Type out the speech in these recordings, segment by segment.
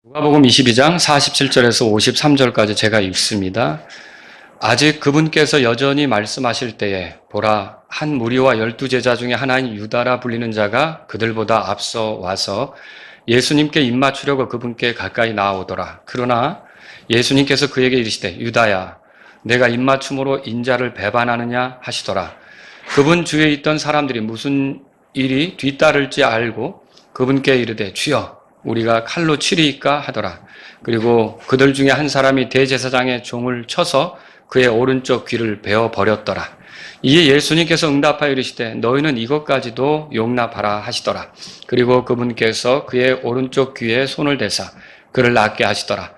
누가복음 22장 47절에서 53절까지 제가 읽습니다. 아직 그분께서 여전히 말씀하실 때에 보라 한 무리와 12제자 중에 하나인 유다라 불리는 자가 그들보다 앞서 와서 예수님께 입맞추려고 그분께 가까이 나아오더라. 그러나 예수님께서 그에게 이르시되 유다야 내가 입맞춤으로 인자를 배반하느냐 하시더라. 그분 주위에 있던 사람들이 무슨 일이 뒤따를지 알고 그분께 이르되 주여 우리가 칼로 치리이까 하더라. 그리고 그들 중에 한 사람이 대제사장의 종을 쳐서 그의 오른쪽 귀를 베어 버렸더라. 이에 예수님께서 응답하여 이르시되 너희는 이것까지도 용납하라 하시더라. 그리고 그분께서 그의 오른쪽 귀에 손을 대사 그를 낫게 하시더라.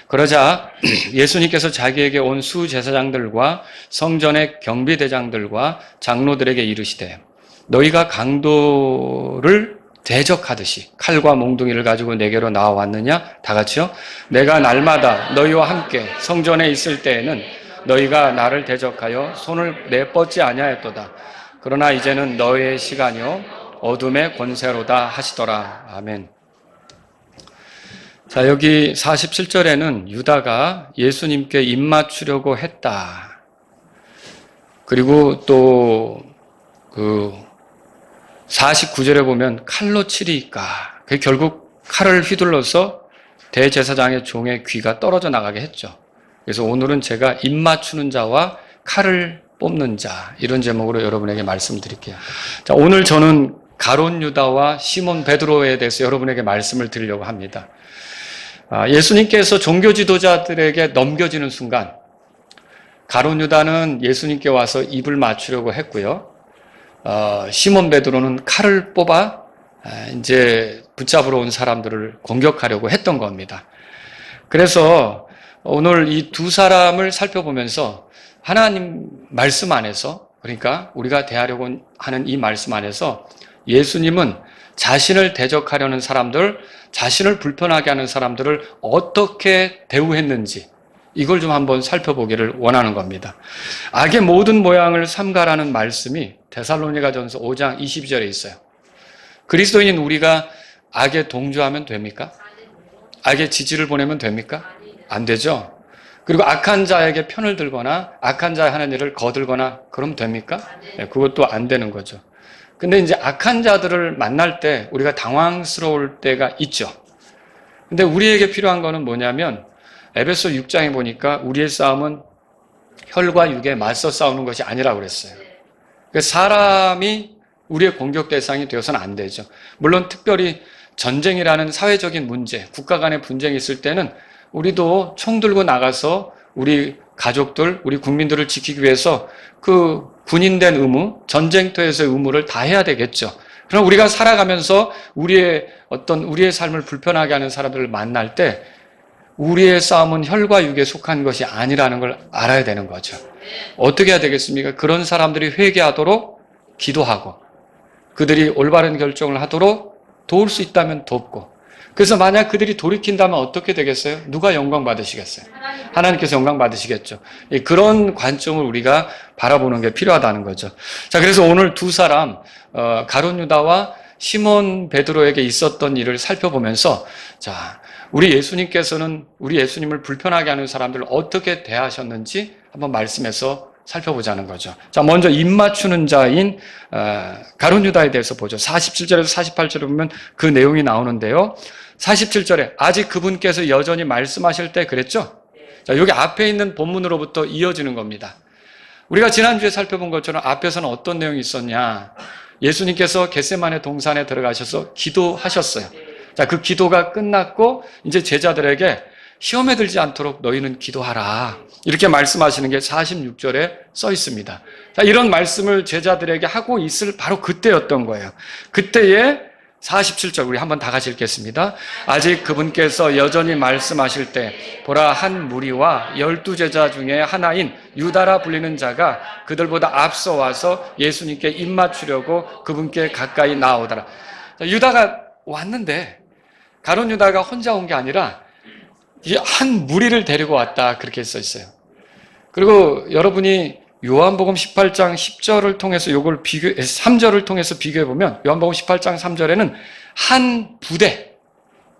그러자 예수님께서 자기에게 온 수제사장들과 성전의 경비대장들과 장로들에게 이르시되 너희가 강도를 대적하듯이 칼과 몽둥이를 가지고 내게로 나와왔느냐? 다 같이요. 내가 날마다 너희와 함께 성전에 있을 때에는 너희가 나를 대적하여 손을 내뻗지 아니하였도다. 그러나 이제는 너희의 시간이요 어둠의 권세로다 하시더라. 아멘. 자, 여기 47절에는 유다가 예수님께 입맞추려고 했다. 그리고 또 49절에 보면 칼로 치리까. 결국 칼을 휘둘러서 대제사장의 종의 귀가 떨어져 나가게 했죠. 그래서 오늘은 제가 입맞추는 자와 칼을 뽑는 자 이런 제목으로 여러분에게 말씀드릴게요. 자, 오늘 저는 가룟 유다와 시몬 베드로에 대해서 여러분에게 말씀을 드리려고 합니다. 예수님께서 종교 지도자들에게 넘겨지는 순간 가룟 유다는 예수님께 와서 입을 맞추려고 했고요. 시몬 베드로는 칼을 뽑아 이제 붙잡으러 온 사람들을 공격하려고 했던 겁니다. 그래서 오늘 이 두 사람을 살펴보면서 하나님 말씀 안에서, 그러니까 우리가 대하려고 하는 이 말씀 안에서 예수님은 자신을 대적하려는 사람들, 자신을 불편하게 하는 사람들을 어떻게 대우했는지 이걸 좀 한번 살펴보기를 원하는 겁니다. 악의 모든 모양을 삼가라는 말씀이 데살로니가전서 5장 22절에 있어요. 그리스도인인 우리가 악에 동조하면 됩니까? 악의 지지를 보내면 됩니까? 안 되죠. 그리고 악한 자에게 편을 들거나 악한 자의 하는 일을 거들거나 그럼 됩니까? 네, 그것도 안 되는 거죠. 근데 이제 악한 자들을 만날 때 우리가 당황스러울 때가 있죠. 근데 우리에게 필요한 거는 뭐냐면 에베소 6장에 보니까 우리의 싸움은 혈과 육에 맞서 싸우는 것이 아니라고 그랬어요. 사람이 우리의 공격 대상이 되어서는 안 되죠. 물론 특별히 전쟁이라는 사회적인 문제, 국가 간의 분쟁이 있을 때는 우리도 총 들고 나가서 우리 가족들, 우리 국민들을 지키기 위해서 그 군인된 의무, 전쟁터에서의 의무를 다 해야 되겠죠. 그럼 우리가 살아가면서 우리의 삶을 불편하게 하는 사람들을 만날 때 우리의 싸움은 혈과 육에 속한 것이 아니라는 걸 알아야 되는 거죠. 어떻게 해야 되겠습니까? 그런 사람들이 회개하도록 기도하고 그들이 올바른 결정을 하도록 도울 수 있다면 돕고, 그래서 만약 그들이 돌이킨다면 어떻게 되겠어요? 누가 영광 받으시겠어요? 하나님께서 영광 받으시겠죠. 그런 관점을 우리가 바라보는 게 필요하다는 거죠. 자, 그래서 오늘 두 사람 가룟 유다와 시몬 베드로에게 있었던 일을 살펴보면서 자, 우리 예수님께서는 우리 예수님을 불편하게 하는 사람들을 어떻게 대하셨는지 한번 말씀해서 살펴보자는 거죠. 자, 먼저 입맞추는 자인 가룟 유다에 대해서 보죠. 47절에서 48절에 보면 그 내용이 나오는데요. 47절에 아직 그분께서 여전히 말씀하실 때 그랬죠? 자, 여기 앞에 있는 본문으로부터 이어지는 겁니다. 우리가 지난주에 살펴본 것처럼 앞에서는 어떤 내용이 있었냐? 예수님께서 겟세마네 동산에 들어가셔서 기도하셨어요. 자, 그 기도가 끝났고 이제 제자들에게 시험에 들지 않도록 너희는 기도하라. 이렇게 말씀하시는 게 46절에 써 있습니다. 자, 이런 말씀을 제자들에게 하고 있을 바로 그때였던 거예요. 그때에 47절 우리 한번 다 같이 읽겠습니다. 아직 그분께서 여전히 말씀하실 때 보라 한 무리와 12제자 중에 하나인 유다라 불리는 자가 그들보다 앞서 와서 예수님께 입맞추려고 그분께 가까이 나아오더라. 자, 유다가 왔는데 가룟 유다가 혼자 온 게 아니라 한 무리를 데리고 왔다 그렇게 써 있어요. 그리고 여러분이 요한복음 18장 10절을 통해서 3절을 통해서 비교해 보면 요한복음 18장 3절에는 한 부대,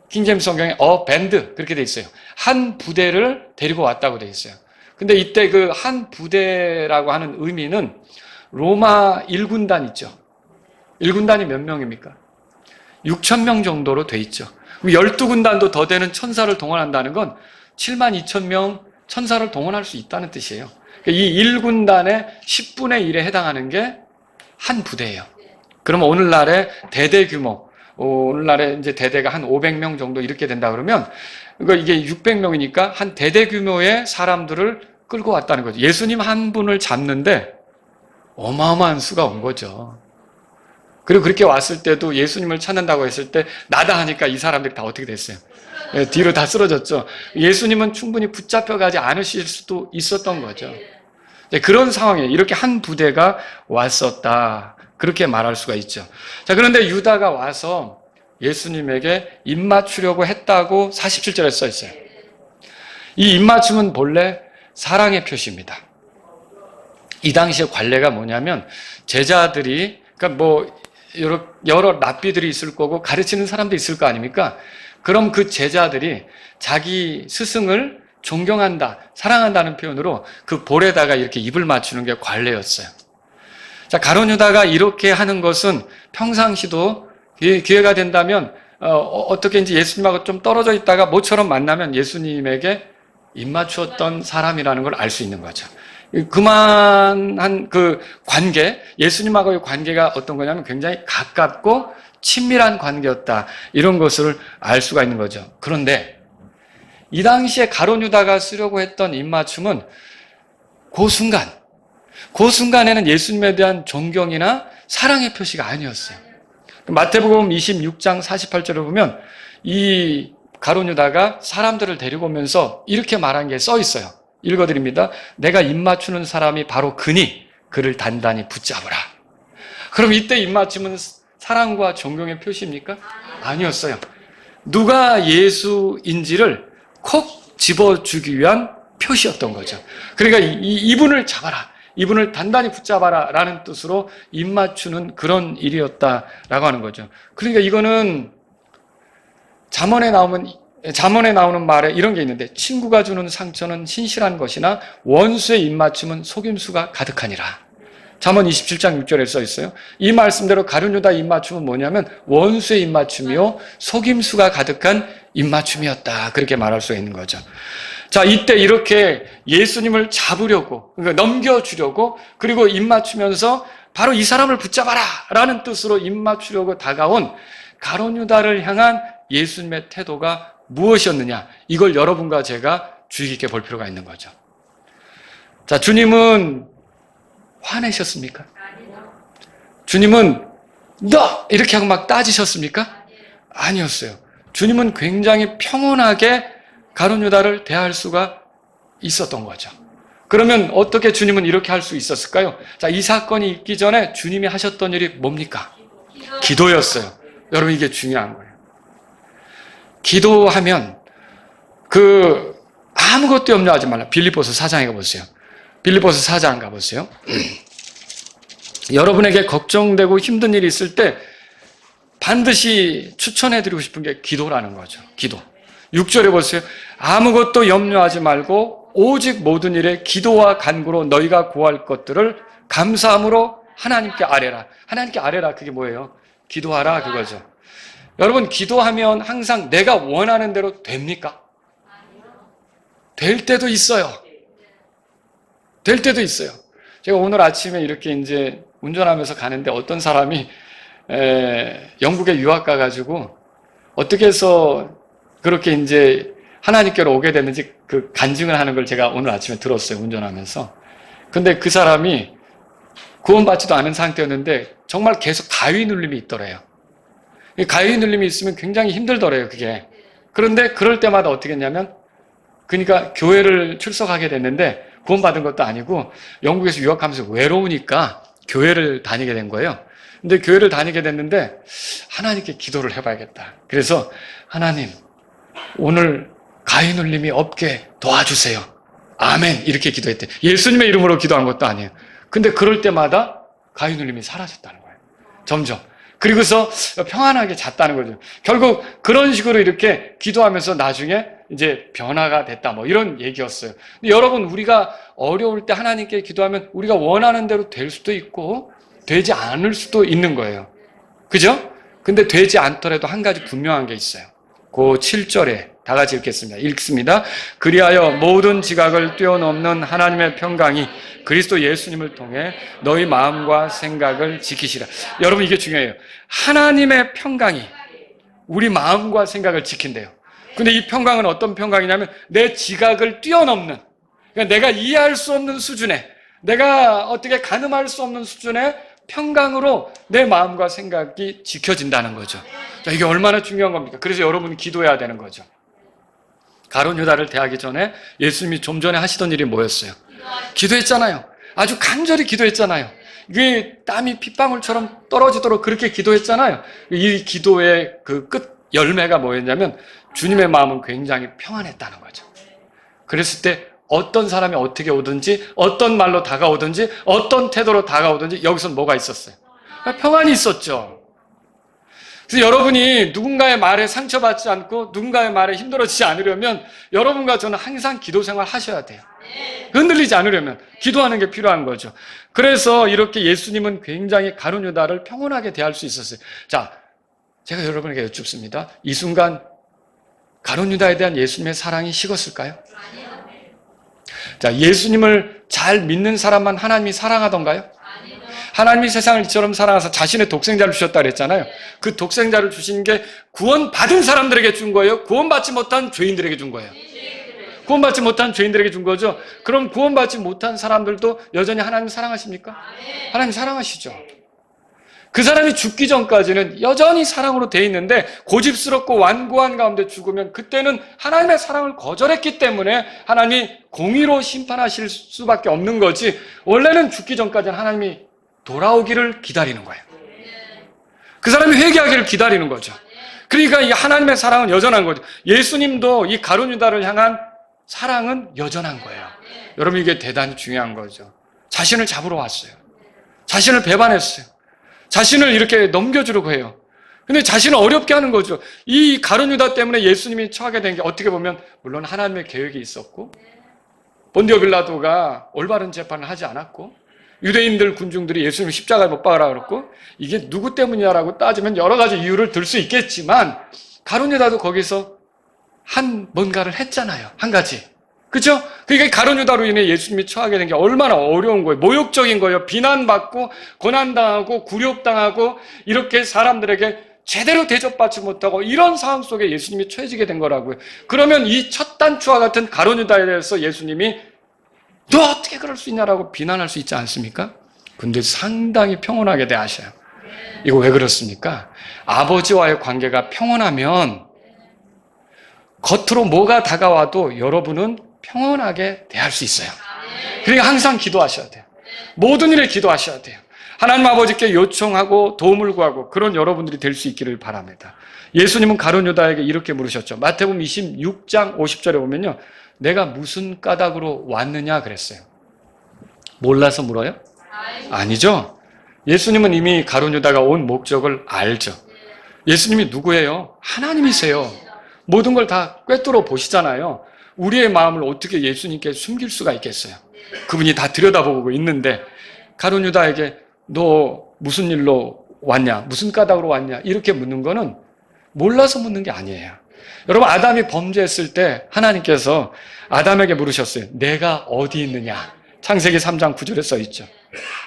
킹제임스 성경에 밴드 그렇게 돼 있어요. 한 부대를 데리고 왔다고 돼 있어요. 근데 이때 그 한 부대라고 하는 의미는 로마 1군단 있죠. 1군단이 몇 명입니까? 6천 명 정도로 돼 있죠. 12군단도 더 되는 천사를 동원한다는 건 7만 2천 명 천사를 동원할 수 있다는 뜻이에요. 이 1군단의 10분의 1에 해당하는 게 한 부대예요. 그러면 오늘날의 대대 규모, 오늘날의 이제 대대가 한 500명 정도 이렇게 된다 그러면 이게 600명이니까 한 대대 규모의 사람들을 끌고 왔다는 거죠. 예수님 한 분을 잡는데 어마어마한 수가 온 거죠. 그리고 그렇게 왔을 때도 예수님을 찾는다고 했을 때 나다 하니까 이 사람들이 다 어떻게 됐어요? 뒤로 다 쓰러졌죠. 예수님은 충분히 붙잡혀가지 않으실 수도 있었던 거죠. 그런 상황에 이렇게 한 부대가 왔었다. 그렇게 말할 수가 있죠. 자, 그런데 유다가 와서 예수님에게 입맞추려고 했다고 47절에 써 있어요. 이 입맞춤은 본래 사랑의 표시입니다. 이 당시의 관례가 뭐냐면 제자들이 그러니까 뭐 여러 랍비들이 있을 거고 가르치는 사람도 있을 거 아닙니까? 그럼 그 제자들이 자기 스승을 존경한다, 사랑한다는 표현으로 그 볼에다가 이렇게 입을 맞추는 게 관례였어요. 자, 가룟 유다가 이렇게 하는 것은 평상시도 기회가 된다면 어떻게 이제 예수님하고 좀 떨어져 있다가 모처럼 만나면 예수님에게 입 맞추었던 사람이라는 걸 알 수 있는 거죠. 그만한 그 관계, 예수님하고의 관계가 어떤 거냐면 굉장히 가깝고 친밀한 관계였다. 이런 것을 알 수가 있는 거죠. 그런데 이 당시에 가룟 유다가 쓰려고 했던 입맞춤은 그 순간에는 예수님에 대한 존경이나 사랑의 표시가 아니었어요. 마태복음 26장 48절을 보면 이 가룟 유다가 사람들을 데리고 오면서 이렇게 말한 게 써 있어요. 읽어드립니다. 내가 입맞추는 사람이 바로 그니 그를 단단히 붙잡으라. 그럼 이때 입맞춤은 사랑과 존경의 표시입니까? 아니었어요. 누가 예수인지를 콕 집어주기 위한 표시였던 거죠. 그러니까 이분을 잡아라. 이분을 단단히 붙잡아라 라는 뜻으로 입맞추는 그런 일이었다라고 하는 거죠. 그러니까 이거는 잠언에 나오는 말에 이런 게 있는데 친구가 주는 상처는 신실한 것이나 원수의 입맞춤은 속임수가 가득하니라. 잠언 27장 6절에 써 있어요. 이 말씀대로 가룟 유다 입맞춤은 뭐냐면 원수의 입맞춤이요 속임수가 가득한 입맞춤이었다. 그렇게 말할 수 있는 거죠. 자, 이때 이렇게 예수님을 잡으려고, 그러니까 넘겨주려고, 그리고 입맞추면서 바로 이 사람을 붙잡아라! 라는 뜻으로 입맞추려고 다가온 가룟 유다를 향한 예수님의 태도가 무엇이었느냐? 이걸 여러분과 제가 주의 깊게 볼 필요가 있는 거죠. 자, 주님은 화내셨습니까? 주님은 너! 이렇게 하고 막 따지셨습니까? 아니었어요. 주님은 굉장히 평온하게 가룟 유다를 대할 수가 있었던 거죠. 그러면 어떻게 주님은 이렇게 할 수 있었을까요? 자, 이 사건이 있기 전에 주님이 하셨던 일이 뭡니까? 기도였어요. 여러분, 이게 중요한 거예요. 기도하면 아무것도 염려하지 말라. 빌립보서 4장에 가보세요. 빌립보서 4장 가보세요. 여러분에게 걱정되고 힘든 일이 있을 때 반드시 추천해드리고 싶은 게 기도라는 거죠. 기도. 6절에 보세요. 아무것도 염려하지 말고 오직 모든 일에 기도와 간구로 너희가 구할 것들을 감사함으로 하나님께 아뢰라. 하나님께 아뢰라. 그게 뭐예요? 기도하라 그거죠. 여러분, 기도하면 항상 내가 원하는 대로 됩니까? 될 때도 있어요. 될 때도 있어요. 제가 오늘 아침에 이렇게 이제 운전하면서 가는데 어떤 사람이 영국에 유학 가가지고 어떻게 해서 그렇게 이제 하나님께로 오게 됐는지 그 간증을 하는 걸 제가 오늘 아침에 들었어요, 운전하면서. 근데 그 사람이 구원받지도 않은 상태였는데 정말 계속 가위 눌림이 있더래요. 가위 눌림이 있으면 굉장히 힘들더래요, 그게. 그런데 그럴 때마다 어떻게 했냐면, 그러니까 교회를 출석하게 됐는데 구원받은 것도 아니고 영국에서 유학하면서 외로우니까 교회를 다니게 된 거예요. 근데 교회를 다니게 됐는데 하나님께 기도를 해봐야겠다. 그래서 하나님, 오늘 가위 눌림이 없게 도와주세요. 아멘. 이렇게 기도했대. 예수님의 이름으로 기도한 것도 아니에요. 근데 그럴 때마다 가위 눌림이 사라졌다는 거예요. 점점. 그리고서 평안하게 잤다는 거죠. 결국 그런 식으로 이렇게 기도하면서 나중에 이제 변화가 됐다. 뭐 이런 얘기였어요. 근데 여러분, 우리가 어려울 때 하나님께 기도하면 우리가 원하는 대로 될 수도 있고 되지 않을 수도 있는 거예요. 그죠? 근데 되지 않더라도 한 가지 분명한 게 있어요. 그 7절에 다 같이 읽습니다. 그리하여 모든 지각을 뛰어넘는 하나님의 평강이 그리스도 예수님을 통해 너희 마음과 생각을 지키시라. 여러분, 이게 중요해요. 하나님의 평강이 우리 마음과 생각을 지킨대요. 근데 이 평강은 어떤 평강이냐면 내 지각을 뛰어넘는, 그러니까 내가 이해할 수 없는 수준의, 내가 어떻게 가늠할 수 없는 수준의 평강으로 내 마음과 생각이 지켜진다는 거죠. 자, 이게 얼마나 중요한 겁니까? 그래서 여러분이 기도해야 되는 거죠. 가룟 유다를 대하기 전에 예수님이 좀 전에 하시던 일이 뭐였어요? 기도했잖아요. 아주 간절히 기도했잖아요. 이게 땀이 핏방울처럼 떨어지도록 그렇게 기도했잖아요. 이 기도의 그 끝 열매가 뭐였냐면 주님의 마음은 굉장히 평안했다는 거죠. 그랬을 때 어떤 사람이 어떻게 오든지, 어떤 말로 다가오든지, 어떤 태도로 다가오든지 여기서 뭐가 있었어요? 평안이 있었죠. 그래서 여러분이 누군가의 말에 상처받지 않고 누군가의 말에 힘들어지지 않으려면 여러분과 저는 항상 기도 생활 하셔야 돼요. 흔들리지 않으려면 기도하는 게 필요한 거죠. 그래서 이렇게 예수님은 굉장히 가룟 유다를 평온하게 대할 수 있었어요. 자, 제가 여러분에게 여쭙습니다. 이 순간 가룟 유다에 대한 예수님의 사랑이 식었을까요? 자, 예수님을 잘 믿는 사람만 하나님이 사랑하던가요? 하나님이 세상을 이처럼 사랑하사 자신의 독생자를 주셨다 그랬잖아요. 그 독생자를 주신 게 구원받은 사람들에게 준 거예요? 구원받지 못한 죄인들에게 준 거예요? 구원받지 못한 죄인들에게 준 거죠. 그럼 구원받지 못한 사람들도 여전히 하나님 사랑하십니까? 하나님 사랑하시죠. 그 사람이 죽기 전까지는 여전히 사랑으로 돼 있는데 고집스럽고 완고한 가운데 죽으면 그때는 하나님의 사랑을 거절했기 때문에 하나님이 공의로 심판하실 수밖에 없는 거지, 원래는 죽기 전까지는 하나님이 돌아오기를 기다리는 거예요. 그 사람이 회개하기를 기다리는 거죠. 그러니까 이 하나님의 사랑은 여전한 거죠. 예수님도 이 가룟 유다를 향한 사랑은 여전한 거예요. 여러분, 이게 대단히 중요한 거죠. 자신을 잡으러 왔어요. 자신을 배반했어요. 자신을 이렇게 넘겨주려고 해요. 근데 자신을 어렵게 하는 거죠. 이 가룟 유다 때문에 예수님이 처하게 된 게 어떻게 보면 물론 하나님의 계획이 있었고, 본디오 빌라도가 올바른 재판을 하지 않았고, 유대인들 군중들이 예수님을 십자가에 못 박으라 그랬고, 이게 누구 때문이냐라고 따지면 여러 가지 이유를 들 수 있겠지만 가룟 유다도 거기서 뭔가를 했잖아요. 한 가지. 그렇죠? 그러니까 가룟 유다로 인해 예수님이 처하게 된 게 얼마나 어려운 거예요. 모욕적인 거예요. 비난받고 고난당하고 굴욕당하고 이렇게 사람들에게 제대로 대접받지 못하고 이런 상황 속에 예수님이 처해지게 된 거라고요. 그러면 이 첫 단추와 같은 가룟 유다에 대해서 예수님이 너 어떻게 그럴 수 있냐라고 비난할 수 있지 않습니까? 근데 상당히 평온하게 대하셔요. 이거 왜 그렇습니까? 아버지와의 관계가 평온하면 겉으로 뭐가 다가와도 여러분은 평온하게 대할 수 있어요. 그러니까 항상 기도하셔야 돼요. 모든 일에 기도하셔야 돼요. 하나님 아버지께 요청하고 도움을 구하고 그런 여러분들이 될 수 있기를 바랍니다. 예수님은 가룟 유다에게 이렇게 물으셨죠. 마태복음 26장 50절에 보면요, 내가 무슨 까닭으로 왔느냐 그랬어요. 몰라서 물어요? 아니죠. 예수님은 이미 가룟 유다가 온 목적을 알죠. 예수님이 누구예요? 하나님이세요. 모든 걸 다 꿰뚫어 보시잖아요. 우리의 마음을 어떻게 예수님께 숨길 수가 있겠어요? 그분이 다 들여다보고 있는데 가룟 유다에게 너 무슨 일로 왔냐? 무슨 까닭으로 왔냐? 이렇게 묻는 거는 몰라서 묻는 게 아니에요. 여러분, 아담이 범죄했을 때 하나님께서 아담에게 물으셨어요. 내가 어디 있느냐? 창세기 3장 9절에 써 있죠.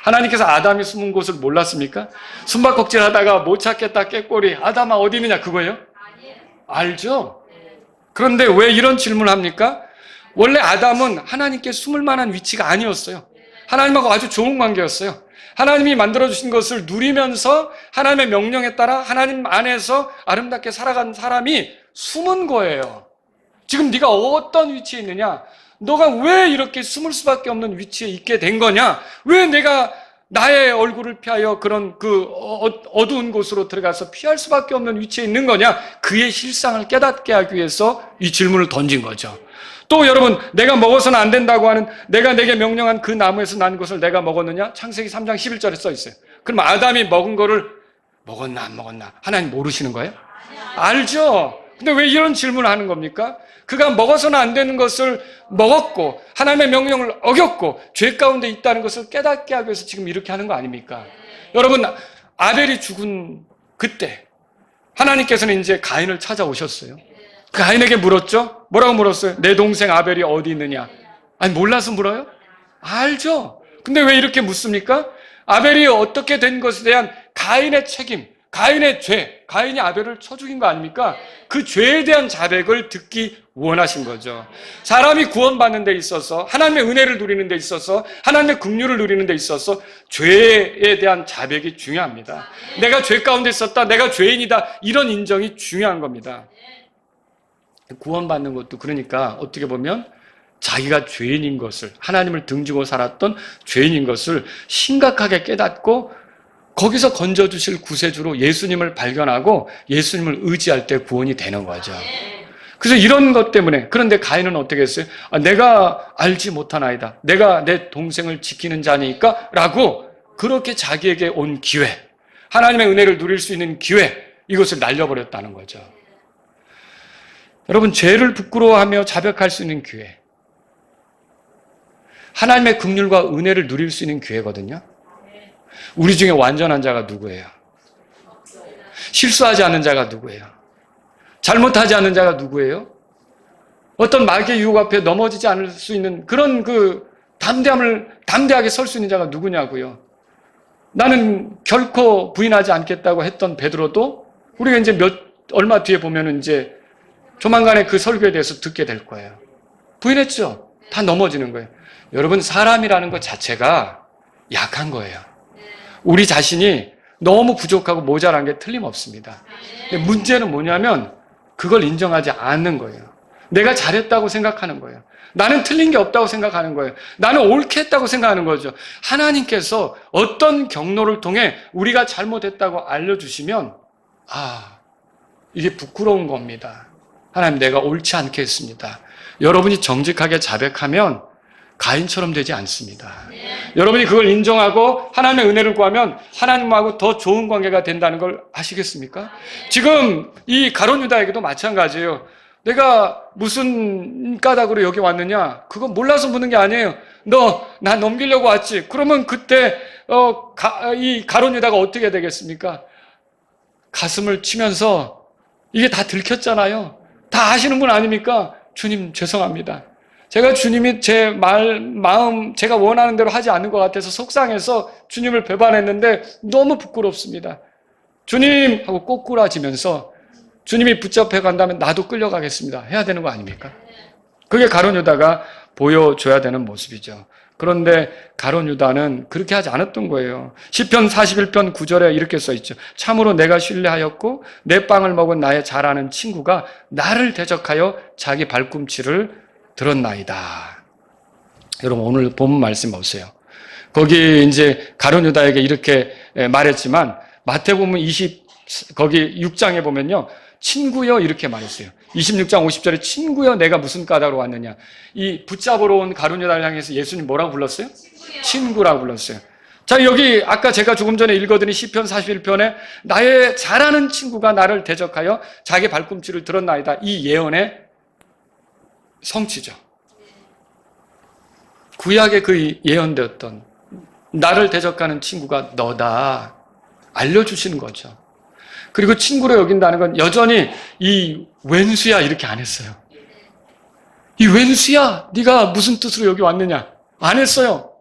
하나님께서 아담이 숨은 곳을 몰랐습니까? 숨바꼭질 하다가 못 찾겠다 꾀꼬리, 아담아 어디 있느냐 그거예요? 알죠? 그런데 왜 이런 질문을 합니까? 원래 아담은 하나님께 숨을 만한 위치가 아니었어요. 하나님하고 아주 좋은 관계였어요. 하나님이 만들어주신 것을 누리면서 하나님의 명령에 따라 하나님 안에서 아름답게 살아간 사람이 숨은 거예요. 지금 네가 어떤 위치에 있느냐? 너가 왜 이렇게 숨을 수밖에 없는 위치에 있게 된 거냐? 왜 내가 나의 얼굴을 피하여 그런 어두운 곳으로 들어가서 피할 수밖에 없는 위치에 있는 거냐? 그의 실상을 깨닫게 하기 위해서 이 질문을 던진 거죠. 또 여러분, 내가 먹어서는 안 된다고 하는, 내가 내게 명령한 그 나무에서 난 것을 내가 먹었느냐? 창세기 3장 11절에 써 있어요. 그럼 아담이 먹은 거를 먹었나 안 먹었나 하나님 모르시는 거예요? 알죠. 근데 왜 이런 질문을 하는 겁니까? 그가 먹어서는 안 되는 것을 먹었고 하나님의 명령을 어겼고 죄 가운데 있다는 것을 깨닫게 하기 위해서 지금 이렇게 하는 거 아닙니까? 여러분, 아벨이 죽은 그때 하나님께서는 이제 가인을 찾아오셨어요. 그 가인에게 물었죠? 뭐라고 물었어요? 내 동생 아벨이 어디 있느냐? 아니, 몰라서 물어요? 알죠. 근데 왜 이렇게 묻습니까? 아벨이 어떻게 된 것에 대한 가인의 책임, 가인의 죄, 가인이 아벨을 쳐 죽인 거 아닙니까? 그 죄에 대한 자백을 듣기 원하신 거죠. 사람이 구원받는 데 있어서, 하나님의 은혜를 누리는 데 있어서, 하나님의 긍휼을 누리는 데 있어서 죄에 대한 자백이 중요합니다. 내가 죄 가운데 있었다, 내가 죄인이다, 이런 인정이 중요한 겁니다. 구원받는 것도 그러니까 어떻게 보면 자기가 죄인인 것을, 하나님을 등지고 살았던 죄인인 것을 심각하게 깨닫고 거기서 건져주실 구세주로 예수님을 발견하고 예수님을 의지할 때 구원이 되는 거죠. 그래서 이런 것 때문에, 그런데 가인은 어떻게 했어요? 내가 알지 못하나이다, 내가 내 동생을 지키는 자니까 라고 그렇게 자기에게 온 기회, 하나님의 은혜를 누릴 수 있는 기회, 이것을 날려버렸다는 거죠. 여러분, 죄를 부끄러워하며 자백할 수 있는 기회, 하나님의 긍휼과 은혜를 누릴 수 있는 기회거든요. 우리 중에 완전한 자가 누구예요? 실수하지 않는 자가 누구예요? 잘못하지 않는 자가 누구예요? 어떤 마귀의 유혹 앞에 넘어지지 않을 수 있는 그런 담대하게 설 수 있는 자가 누구냐고요. 나는 결코 부인하지 않겠다고 했던 베드로도 우리가 이제 얼마 뒤에 보면은 이제 조만간에 그 설교에 대해서 듣게 될 거예요. 부인했죠? 다 넘어지는 거예요. 여러분, 사람이라는 것 자체가 약한 거예요. 우리 자신이 너무 부족하고 모자란 게 틀림없습니다. 근데 문제는 뭐냐면 그걸 인정하지 않는 거예요. 내가 잘했다고 생각하는 거예요. 나는 틀린 게 없다고 생각하는 거예요. 나는 옳게 했다고 생각하는 거죠. 하나님께서 어떤 경로를 통해 우리가 잘못했다고 알려주시면 이게 부끄러운 겁니다. 하나님, 내가 옳지 않게 했습니다. 여러분이 정직하게 자백하면 가인처럼 되지 않습니다. 여러분이 그걸 인정하고 하나님의 은혜를 구하면 하나님하고 더 좋은 관계가 된다는 걸 아시겠습니까? 지금 이 가룟 유다에게도 마찬가지예요. 내가 무슨 까닭으로 여기 왔느냐? 그거 몰라서 묻는 게 아니에요. 너 나 넘기려고 왔지. 그러면 그때 이 가룟 유다가 어떻게 되겠습니까? 가슴을 치면서 이게 다 들켰잖아요. 다 아시는 분 아닙니까? 주님, 죄송합니다. 제가 주님이 제 마음, 제가 원하는 대로 하지 않는 것 같아서 속상해서 주님을 배반했는데 너무 부끄럽습니다. 주님! 하고 꼬꾸라지면서 주님이 붙잡혀 간다면 나도 끌려가겠습니다. 해야 되는 거 아닙니까? 그게 가룟 유다가 보여줘야 되는 모습이죠. 그런데 가룟 유다는 그렇게 하지 않았던 거예요. 시편 41편 9절에 이렇게 써있죠. 참으로 내가 신뢰하였고 내 빵을 먹은 나의 잘 아는 친구가 나를 대적하여 자기 발꿈치를 들었나이다. 여러분, 오늘 본 말씀 보세요. 거기 이제 가룟 유다에게 이렇게 말했지만 마태복음 거기 6장에 보면요, 친구여 이렇게 말했어요. 26장 50절에 친구여 내가 무슨 까닭으로 왔느냐. 이 붙잡으러 온 가룟 유다를 향해서 예수님 뭐라고 불렀어요? 친구라고 불렀어요. 자, 여기 아까 제가 조금 전에 읽어드린 시편 41편에 나의 잘 아는 친구가 나를 대적하여 자기 발꿈치를 들었나이다. 이 예언의 성취죠. 구약에 그 예언되었던 나를 대적하는 친구가 너다 알려주시는 거죠. 그리고 친구로 여긴다는 건 여전히 이 웬수야 이렇게 안 했어요. 이 웬수야, 네가 무슨 뜻으로 여기 왔느냐? 안 했어요.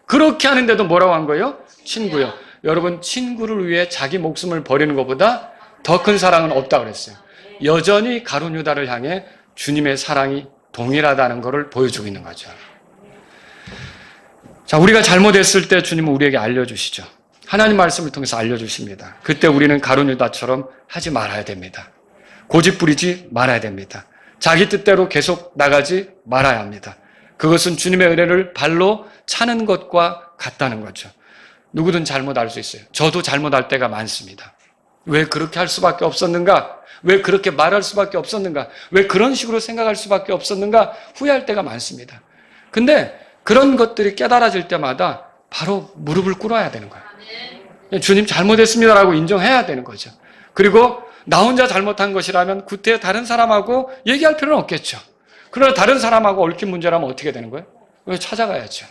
그렇게 하는데도 뭐라고 한 거예요? 친구요. 여러분, 친구를 위해 자기 목숨을 버리는 것보다 더 큰 사랑은 없다고 그랬어요. 여전히 가룟 유다를 향해 주님의 사랑이 동일하다는 것을 보여주고 있는 거죠. 자, 우리가 잘못했을 때 주님은 우리에게 알려주시죠. 하나님 말씀을 통해서 알려주십니다. 그때 우리는 가룟 유다처럼 하지 말아야 됩니다. 고집 부리지 말아야 됩니다. 자기 뜻대로 계속 나가지 말아야 합니다. 그것은 주님의 은혜를 발로 차는 것과 같다는 거죠. 누구든 잘못할 수 있어요. 저도 잘못할 때가 많습니다. 왜 그렇게 할 수밖에 없었는가? 왜 그렇게 말할 수밖에 없었는가? 왜 그런 식으로 생각할 수밖에 없었는가? 후회할 때가 많습니다. 근데 그런 것들이 깨달아질 때마다 바로 무릎을 꿇어야 되는 거예요. 주님 잘못했습니다라고 인정해야 되는 거죠. 그리고 나 혼자 잘못한 것이라면 구태 다른 사람하고 얘기할 필요는 없겠죠. 그러나 다른 사람하고 얽힌 문제라면 어떻게 되는 거예요? 찾아가야죠.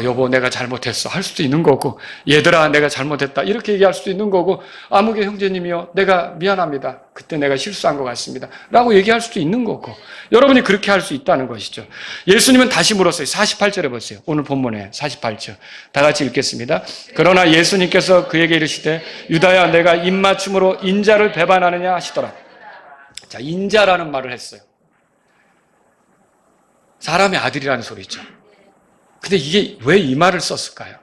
여보 내가 잘못했어 할 수도 있는 거고, 얘들아 내가 잘못했다 이렇게 얘기할 수도 있는 거고, 아무개 형제님이요 내가 미안합니다 그때 내가 실수한 것 같습니다 라고 얘기할 수도 있는 거고, 여러분이 그렇게 할 수 있다는 것이죠. 예수님은 다시 물었어요. 48절에 보세요. 오늘 본문에 48절 다 같이 읽겠습니다. 그러나 예수님께서 그에게 이르시되 유다야 내가 입맞춤으로 인자를 배반하느냐 하시더라. 자, 인자라는 말을 했어요. 사람의 아들이라는 소리죠. 근데 이게 왜 이 말을 썼을까요?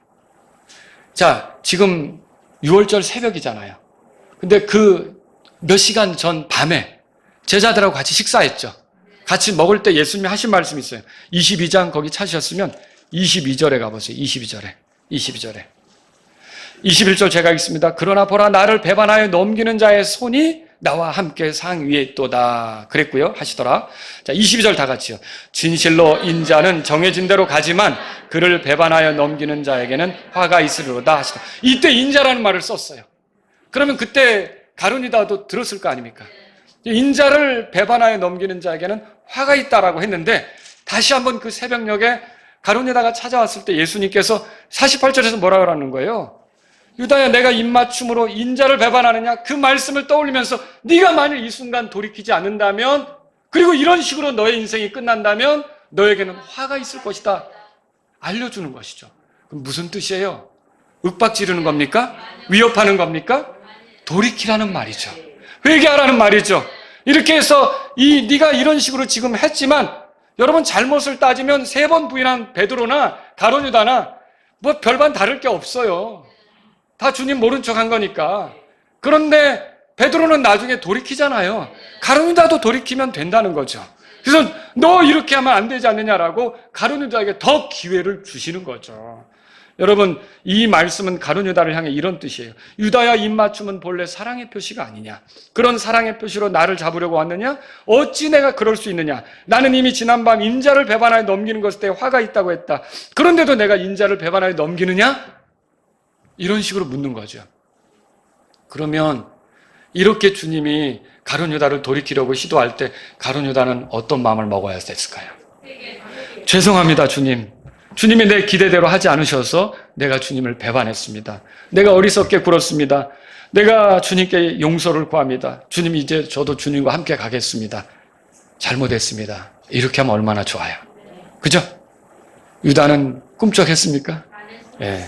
자, 지금 6월절 새벽이잖아요. 근데 그 몇 시간 전 밤에 제자들하고 같이 식사했죠. 같이 먹을 때 예수님이 하신 말씀이 있어요. 22장 거기 찾으셨으면 22절에 가보세요. 22절에. 21절 제가 읽습니다. 그러나 보라 나를 배반하여 넘기는 자의 손이 나와 함께 상 위에 있도다 그랬고요. 하시더라. 자, 22절 다 같이요. 진실로 인자는 정해진 대로 가지만 그를 배반하여 넘기는 자에게는 화가 있으리로다 하시더라. 이때 인자라는 말을 썼어요. 그러면 그때 가룟유다도 들었을 거 아닙니까? 인자를 배반하여 넘기는 자에게는 화가 있다라고 했는데, 다시 한번 그 새벽녘에 가룟유다가 찾아왔을 때 예수님께서 48절에서 뭐라고 하는 거예요? 유다야 내가 입맞춤으로 인자를 배반하느냐? 그 말씀을 떠올리면서 네가 만일 이 순간 돌이키지 않는다면, 그리고 이런 식으로 너의 인생이 끝난다면 너에게는 화가 있을 것이다 알려주는 것이죠. 그럼 무슨 뜻이에요? 윽박 지르는 겁니까? 위협하는 겁니까? 돌이키라는 말이죠. 회개하라는 말이죠. 이렇게 해서 네가 이런 식으로 지금 했지만, 여러분 잘못을 따지면 3번 부인한 베드로나 가룟유다나 뭐 별반 다를 게 없어요. 다 주님 모른 척 한 거니까. 그런데 베드로는 나중에 돌이키잖아요. 가룟유다도 돌이키면 된다는 거죠. 그래서 너 이렇게 하면 안 되지 않느냐라고 가룟유다에게 더 기회를 주시는 거죠. 여러분 이 말씀은 가룟유다를 향해 이런 뜻이에요. 유다야 입맞춤은 본래 사랑의 표시가 아니냐? 그런 사랑의 표시로 나를 잡으려고 왔느냐? 어찌 내가 그럴 수 있느냐? 나는 이미 지난밤 인자를 배반하여 넘기는 것에 대해 화가 있다고 했다. 그런데도 내가 인자를 배반하여 넘기느냐? 이런 식으로 묻는 거죠. 그러면 이렇게 주님이 가룟유다를 돌이키려고 시도할 때 가룟유다는 어떤 마음을 먹어야 됐을까요? 죄송합니다 주님. 주님이 내 기대대로 하지 않으셔서 내가 주님을 배반했습니다. 내가 어리석게 굴었습니다. 내가 주님께 용서를 구합니다. 주님 이제 저도 주님과 함께 가겠습니다. 잘못했습니다. 이렇게 하면 얼마나 좋아요. 그죠? 유다는 꿈쩍했습니까? 예.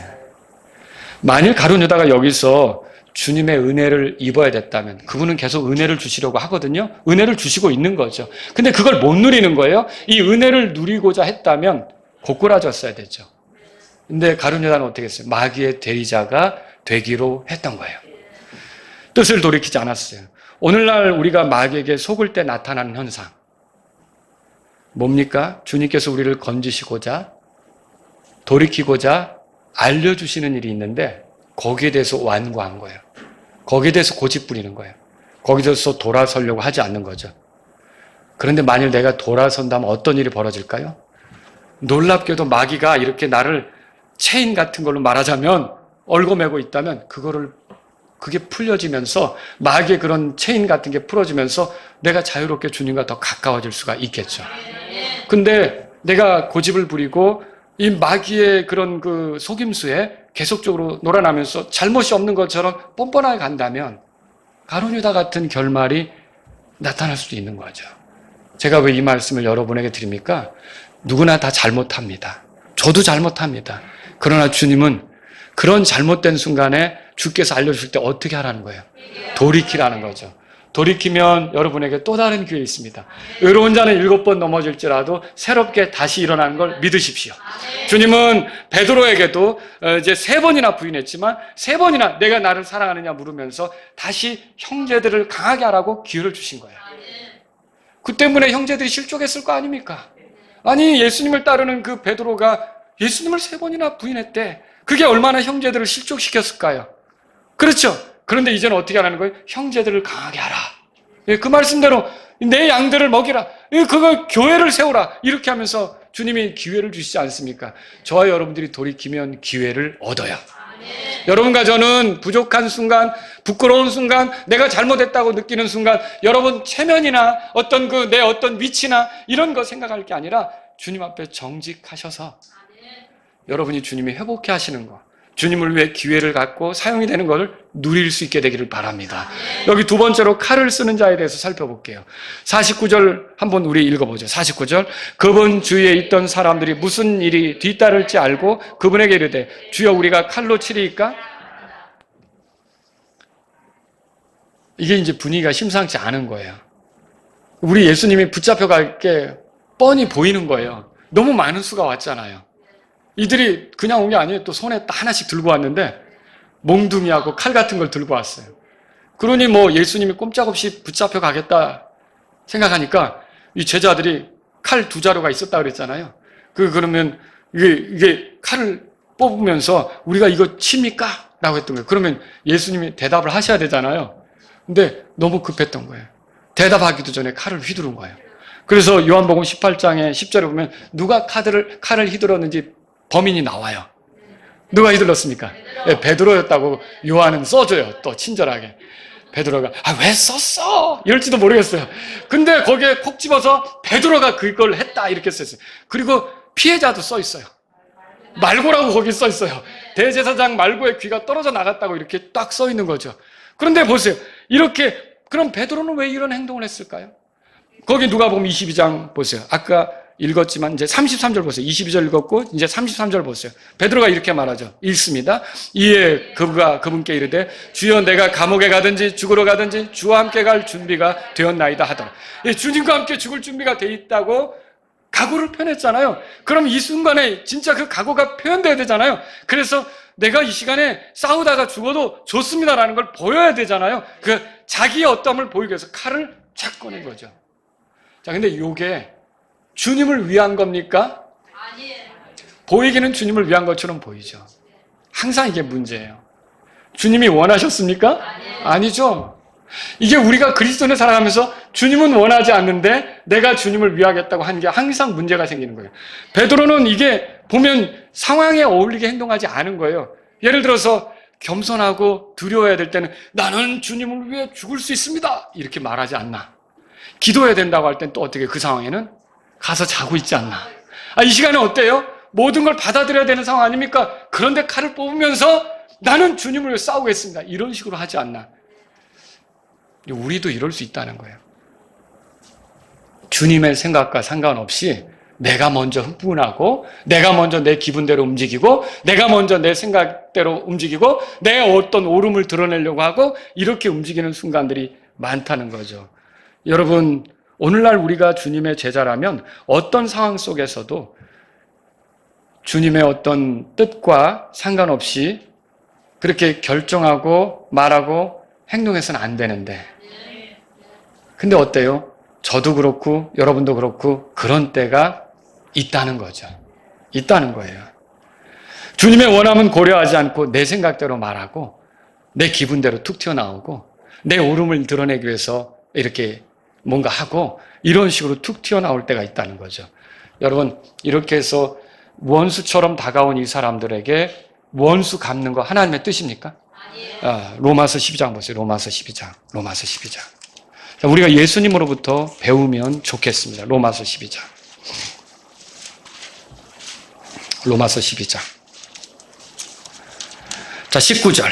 만일 가룟유다가 여기서 주님의 은혜를 입어야 됐다면, 그분은 계속 은혜를 주시려고 하거든요. 은혜를 주시고 있는 거죠. 근데 그걸 못 누리는 거예요. 이 은혜를 누리고자 했다면 고꾸라졌어야 됐죠. 근데 가룟유다는 어떻게 했어요? 마귀의 대리자가 되기로 했던 거예요. 뜻을 돌이키지 않았어요. 오늘날 우리가 마귀에게 속을 때 나타나는 현상 뭡니까? 주님께서 우리를 건지시고자 돌이키고자 알려주시는 일이 있는데 거기에 대해서 완고한 거예요. 거기에 대해서 고집 부리는 거예요. 거기서 돌아서려고 하지 않는 거죠. 그런데 만일 내가 돌아선다면 어떤 일이 벌어질까요? 놀랍게도 마귀가 이렇게 나를 체인 같은 걸로 말하자면 얽어매고 있다면 그게 풀려지면서, 마귀의 그런 체인 같은 게 풀어지면서 내가 자유롭게 주님과 더 가까워질 수가 있겠죠. 근데 내가 고집을 부리고 이 마귀의 그런 그 속임수에 계속적으로 놀아나면서 잘못이 없는 것처럼 뻔뻔하게 간다면 가룟유다 같은 결말이 나타날 수도 있는 거죠. 제가 왜 이 말씀을 여러분에게 드립니까? 누구나 다 잘못합니다. 저도 잘못합니다. 그러나 주님은 그런 잘못된 순간에 주께서 알려주실 때 어떻게 하라는 거예요? 돌이키라는 거죠. 돌이키면 여러분에게 또 다른 기회 있습니다. 의로운 자는 7번 넘어질지라도 새롭게 다시 일어나는 걸 믿으십시오. 주님은 베드로에게도 이제 3번이나 부인했지만 3번이나 내가 나를 사랑하느냐 물으면서 다시 형제들을 강하게 하라고 기회를 주신 거예요. 그 때문에 형제들이 실족했을 거 아닙니까? 아니 예수님을 따르는 그 베드로가 예수님을 3번이나 부인했대. 그게 얼마나 형제들을 실족시켰을까요? 그렇죠? 그런데 이제는 어떻게 하라는 거예요? 형제들을 강하게 하라. 그 말씀대로 내 양들을 먹이라. 그거 교회를 세우라. 이렇게 하면서 주님이 기회를 주시지 않습니까? 저와 여러분들이 돌이키면 기회를 얻어요. 여러분과 저는 부족한 순간, 부끄러운 순간, 내가 잘못했다고 느끼는 순간, 여러분 체면이나 어떤 내 어떤 위치나 이런 거 생각할 게 아니라 주님 앞에 정직하셔서 여러분이 주님이 회복해 하시는 거, 주님을 위해 기회를 갖고 사용이 되는 것을 누릴 수 있게 되기를 바랍니다. 여기 두 번째로 칼을 쓰는 자에 대해서 살펴볼게요. 49절 한번 우리 읽어보죠. 49절. 그분 주위에 있던 사람들이 무슨 일이 뒤따를지 알고 그분에게 이르되 주여 우리가 칼로 치리이까? 이게 이제 분위기가 심상치 않은 거예요. 우리 예수님이 붙잡혀갈 게 뻔히 보이는 거예요. 너무 많은 수가 왔잖아요. 이들이 그냥 온 게 아니에요. 또 손에 하나씩 들고 왔는데 몽둥이하고 칼 같은 걸 들고 왔어요. 그러니 뭐 예수님이 꼼짝없이 붙잡혀 가겠다 생각하니까 이 제자들이 칼 두 자루가 있었다 그랬잖아요. 그러면 이게 칼을 뽑으면서 우리가 이거 칩니까? 라고 했던 거예요. 그러면 예수님이 대답을 하셔야 되잖아요. 근데 너무 급했던 거예요. 대답하기도 전에 칼을 휘두른 거예요. 그래서 요한복음 18장에 10절에 보면 누가 칼을 휘둘렀는지 범인이 나와요. 누가 휘둘렀습니까? 네, 베드로였다고 요한은 써줘요. 또 친절하게. 베드로가 왜 썼어? 이럴지도 모르겠어요. 근데 거기에 콕 집어서 베드로가 그걸 했다 이렇게 썼어요. 그리고 피해자도 써 있어요. 말고라고 거기 써 있어요. 대제사장 말고의 귀가 떨어져 나갔다고 이렇게 딱 써 있는 거죠. 그런데 보세요. 이렇게 그럼 베드로는 왜 이런 행동을 했을까요? 거기 누가복음 22장 보세요. 아까 읽었지만 이제 33절 보세요. 22절 읽었고 이제 33절 보세요. 베드로가 이렇게 말하죠. 읽습니다. 이에 그분께 이르되 주여 내가 감옥에 가든지 죽으러 가든지 주와 함께 갈 준비가 되었나이다 하더라. 주님과 함께 죽을 준비가 돼 있다고 각오를 표현했잖아요. 그럼 이 순간에 진짜 그 각오가 표현돼야 되잖아요. 그래서 내가 이 시간에 싸우다가 죽어도 좋습니다라는 걸 보여야 되잖아요. 그 자기의 어떠함을 보이기 위해서 칼을 착 꺼낸 거죠. 자, 근데 이게 주님을 위한 겁니까? 아니에요. 보이기는 주님을 위한 것처럼 보이죠. 항상 이게 문제예요. 주님이 원하셨습니까? 아니죠. 이게 우리가 그리스도인을 살아가면서 주님은 원하지 않는데 내가 주님을 위하겠다고 하는 게 항상 문제가 생기는 거예요. 베드로는 이게 보면 상황에 어울리게 행동하지 않은 거예요. 예를 들어서 겸손하고 두려워야 될 때는 나는 주님을 위해 죽을 수 있습니다. 이렇게 말하지 않나. 기도해야 된다고 할 땐 또 어떻게 그 상황에는 가서 자고 있지 않나. 이 시간에 어때요? 모든 걸 받아들여야 되는 상황 아닙니까? 그런데 칼을 뽑으면서 나는 주님을 위해 싸우겠습니다. 이런 식으로 하지 않나. 우리도 이럴 수 있다는 거예요. 주님의 생각과 상관없이 내가 먼저 흥분하고 내가 먼저 내 기분대로 움직이고 내가 먼저 내 생각대로 움직이고 내 어떤 옳음을 드러내려고 하고 이렇게 움직이는 순간들이 많다는 거죠. 여러분, 오늘날 우리가 주님의 제자라면 어떤 상황 속에서도 주님의 어떤 뜻과 상관없이 그렇게 결정하고 말하고 행동해서는 안 되는데, 근데 어때요? 저도 그렇고 여러분도 그렇고 그런 때가 있다는 거죠. 있다는 거예요. 주님의 원함은 고려하지 않고 내 생각대로 말하고 내 기분대로 툭 튀어나오고 내 옳음을 드러내기 위해서 이렇게 뭔가 하고 이런 식으로 툭 튀어나올 때가 있다는 거죠. 여러분, 이렇게 해서 원수처럼 다가온 이 사람들에게 원수 갚는 거 하나님의 뜻입니까? 아니에요. 로마서 12장 보세요. 로마서 12장. 자, 우리가 예수님으로부터 배우면 좋겠습니다. 로마서 12장. 로마서 12장. 자, 19절.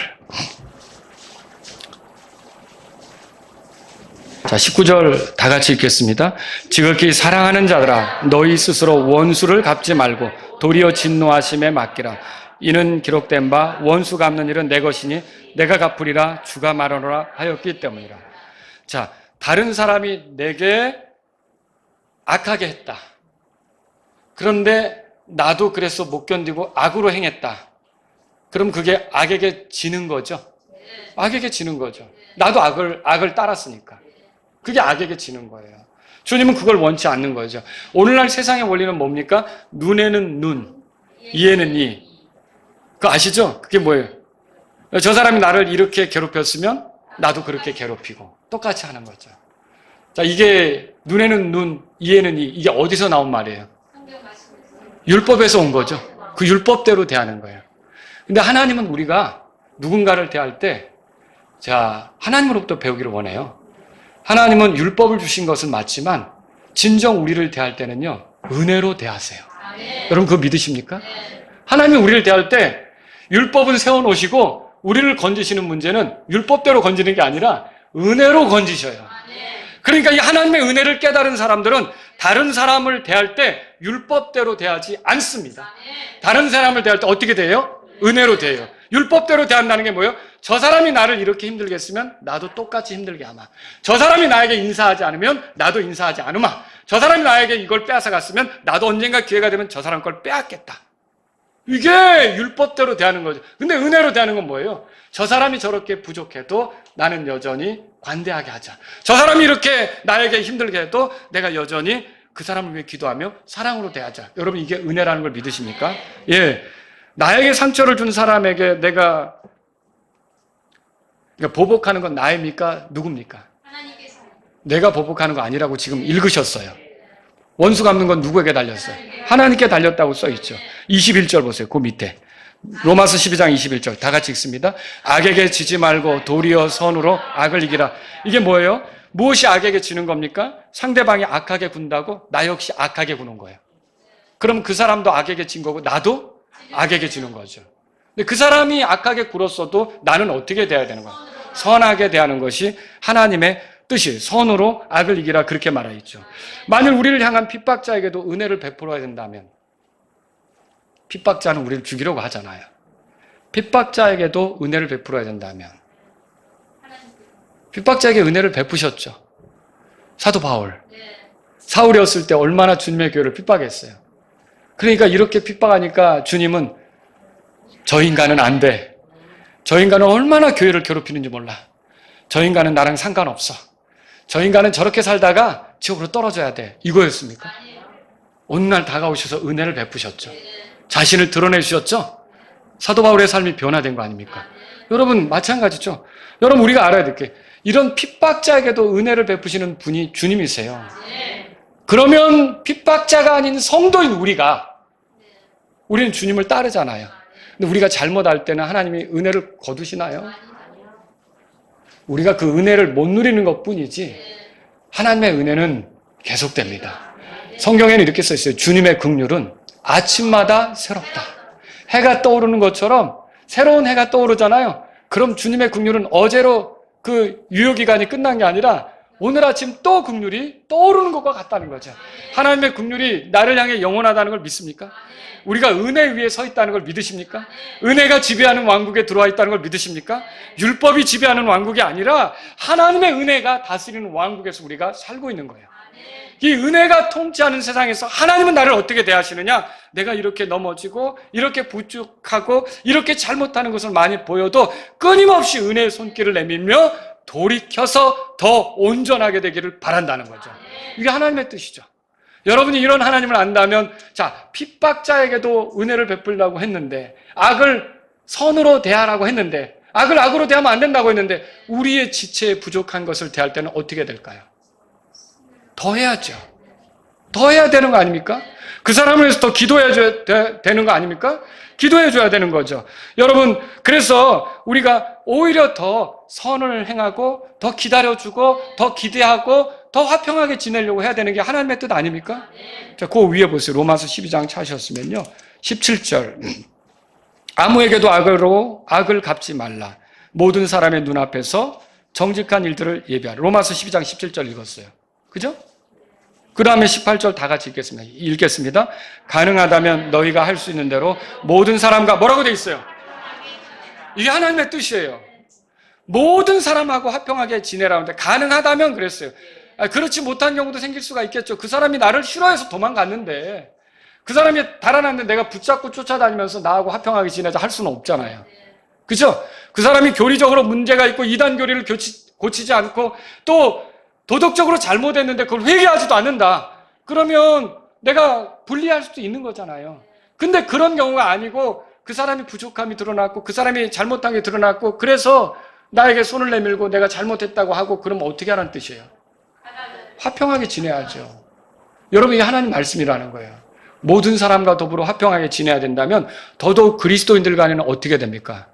자, 19절 다 같이 읽겠습니다. 지극히 사랑하는 자들아, 너희 스스로 원수를 갚지 말고 도리어 진노하심에 맡기라. 이는 기록된 바 원수 갚는 일은 내 것이니 내가 갚으리라 주가 말하노라 하였기 때문이라. 자, 다른 사람이 내게 악하게 했다. 그런데 나도 그래서 못 견디고 악으로 행했다. 그럼 그게 악에게 지는 거죠. 악에게 지는 거죠. 나도 악을 따랐으니까. 그게 악에게 지는 거예요. 주님은 그걸 원치 않는 거죠. 오늘날 세상의 원리는 뭡니까? 눈에는 눈, 이에는 이. 그거 아시죠? 그게 뭐예요? 저 사람이 나를 이렇게 괴롭혔으면 나도 그렇게 괴롭히고 똑같이 하는 거죠. 자, 이게 눈에는 눈, 이에는 이. 이게 어디서 나온 말이에요? 율법에서 온 거죠. 그 율법대로 대하는 거예요. 근데 하나님은 우리가 누군가를 대할 때, 자, 하나님으로부터 배우기를 원해요. 하나님은 율법을 주신 것은 맞지만, 진정 우리를 대할 때는요, 은혜로 대하세요. 여러분 그거 믿으십니까? 하나님이 우리를 대할 때, 율법은 세워놓으시고, 우리를 건지시는 문제는 율법대로 건지는 게 아니라, 은혜로 건지셔요. 그러니까 이 하나님의 은혜를 깨달은 사람들은 다른 사람을 대할 때 율법대로 대하지 않습니다. 다른 사람을 대할 때 어떻게 대해요? 은혜로 대해요. 율법대로 대한다는 게 뭐예요? 저 사람이 나를 이렇게 힘들게 했으면 나도 똑같이 힘들게 하마. 저 사람이 나에게 인사하지 않으면 나도 인사하지 않으마. 저 사람이 나에게 이걸 빼앗아 갔으면 나도 언젠가 기회가 되면 저 사람 걸 빼앗겠다. 이게 율법대로 대하는 거죠. 근데 은혜로 대하는 건 뭐예요? 저 사람이 저렇게 부족해도 나는 여전히 관대하게 하자. 저 사람이 이렇게 나에게 힘들게 해도 내가 여전히 그 사람을 위해 기도하며 사랑으로 대하자. 여러분 이게 은혜라는 걸 믿으십니까? 예. 나에게 상처를 준 사람에게 내가 그러니까 보복하는 건 나입니까? 누굽니까? 하나님께서. 내가 보복하는 거 아니라고 지금 읽으셨어요. 원수 갚는 건 누구에게 달렸어요? 하나님께 달렸다고 써있죠. 21절 보세요. 그 밑에. 로마서 12장 21절 다 같이 읽습니다. 악에게 지지 말고 도리어 선으로 악을 이기라. 이게 뭐예요? 무엇이 악에게 지는 겁니까? 상대방이 악하게 군다고 나 역시 악하게 구는 거예요. 그럼 그 사람도 악에게 진 거고 나도 악에게 지는 거죠. 근데 그 사람이 악하게 굴었어도 나는 어떻게 대해야 되는 거예요? 선하게 대하는 것이 하나님의 뜻이 선으로 악을 이기라 그렇게 말하여 있죠. 만일 우리를 향한 핍박자에게도 은혜를 베풀어야 된다면 핍박자는 우리를 죽이려고 하잖아요. 핍박자에게도 은혜를 베풀어야 된다면 핍박자에게 은혜를 베푸셨죠. 사도 바울. 사울이었을 때 얼마나 주님의 교회를 핍박했어요. 그러니까 이렇게 핍박하니까 주님은 저 인간은 안 돼. 저 인간은 얼마나 교회를 괴롭히는지 몰라. 저 인간은 나랑 상관없어. 저 인간은 저렇게 살다가 지옥으로 떨어져야 돼. 이거였습니까? 어느 날 다가오셔서 은혜를 베푸셨죠. 자신을 드러내주셨죠. 사도 바울의 삶이 변화된 거 아닙니까? 여러분 마찬가지죠. 여러분 우리가 알아야 될 게 이런 핍박자에게도 은혜를 베푸시는 분이 주님이세요. 그러면 핍박자가 아닌 성도인 우리는 주님을 따르잖아요. 근데 우리가 잘못할 때는 하나님이 은혜를 거두시나요? 우리가 그 은혜를 못 누리는 것뿐이지 하나님의 은혜는 계속됩니다. 성경에는 이렇게 써 있어요. 주님의 긍휼은 아침마다 새롭다. 해가 떠오르는 것처럼 새로운 해가 떠오르잖아요. 그럼 주님의 긍휼은 어제로 그 유효기간이 끝난 게 아니라 오늘 아침 또 긍휼이 떠오르는 것과 같다는 거죠. 하나님의 긍휼이 나를 향해 영원하다는 걸 믿습니까? 우리가 은혜 위에 서 있다는 걸 믿으십니까? 은혜가 지배하는 왕국에 들어와 있다는 걸 믿으십니까? 율법이 지배하는 왕국이 아니라 하나님의 은혜가 다스리는 왕국에서 우리가 살고 있는 거예요. 이 은혜가 통치하는 세상에서 하나님은 나를 어떻게 대하시느냐? 내가 이렇게 넘어지고 이렇게 부족하고 이렇게 잘못하는 것을 많이 보여도 끊임없이 은혜의 손길을 내밀며 돌이켜서 더 온전하게 되기를 바란다는 거죠. 이게 하나님의 뜻이죠. 여러분이 이런 하나님을 안다면 자, 핍박자에게도 은혜를 베풀려고 했는데 악을 선으로 대하라고 했는데 악을 악으로 대하면 안 된다고 했는데 우리의 지체에 부족한 것을 대할 때는 어떻게 될까요? 더 해야죠. 더 해야 되는 거 아닙니까? 그 사람을 위해서 더 기도해줘야 되는 거 아닙니까? 기도해줘야 되는 거죠. 여러분, 그래서 우리가 오히려 더 선을 행하고 더 기다려주고 더 기대하고 더 화평하게 지내려고 해야 되는 게 하나님의 뜻 아닙니까? 자, 그 위에 보세요. 로마서 12장 찾으셨으면요. 17절. 아무에게도 악을 갚지 말라. 모든 사람의 눈앞에서 정직한 일들을 예비하라. 로마서 12장 17절 읽었어요. 그죠? 그 다음에 18절 다 같이 읽겠습니다. 가능하다면 너희가 할 수 있는 대로 모든 사람과 뭐라고 돼 있어요? 이게 하나님의 뜻이에요. 모든 사람하고 화평하게 지내라는데 가능하다면 그랬어요. 그렇지 못한 경우도 생길 수가 있겠죠. 그 사람이 나를 싫어해서 도망갔는데 그 사람이 달아났는데 내가 붙잡고 쫓아다니면서 나하고 화평하게 지내자 할 수는 없잖아요. 그죠? 그 사람이 교리적으로 문제가 있고 이단 교리를 고치지 않고 또 도덕적으로 잘못했는데 그걸 회개하지도 않는다. 그러면 내가 분리할 수도 있는 거잖아요. 근데 그런 경우가 아니고 그 사람이 부족함이 드러났고 그 사람이 잘못한 게 드러났고 그래서 나에게 손을 내밀고 내가 잘못했다고 하고 그러면 어떻게 하라는 뜻이에요? 화평하게 지내야죠. 여러분 이게 하나님 말씀이라는 거예요. 모든 사람과 더불어 화평하게 지내야 된다면 더더욱 그리스도인들 간에는 어떻게 됩니까?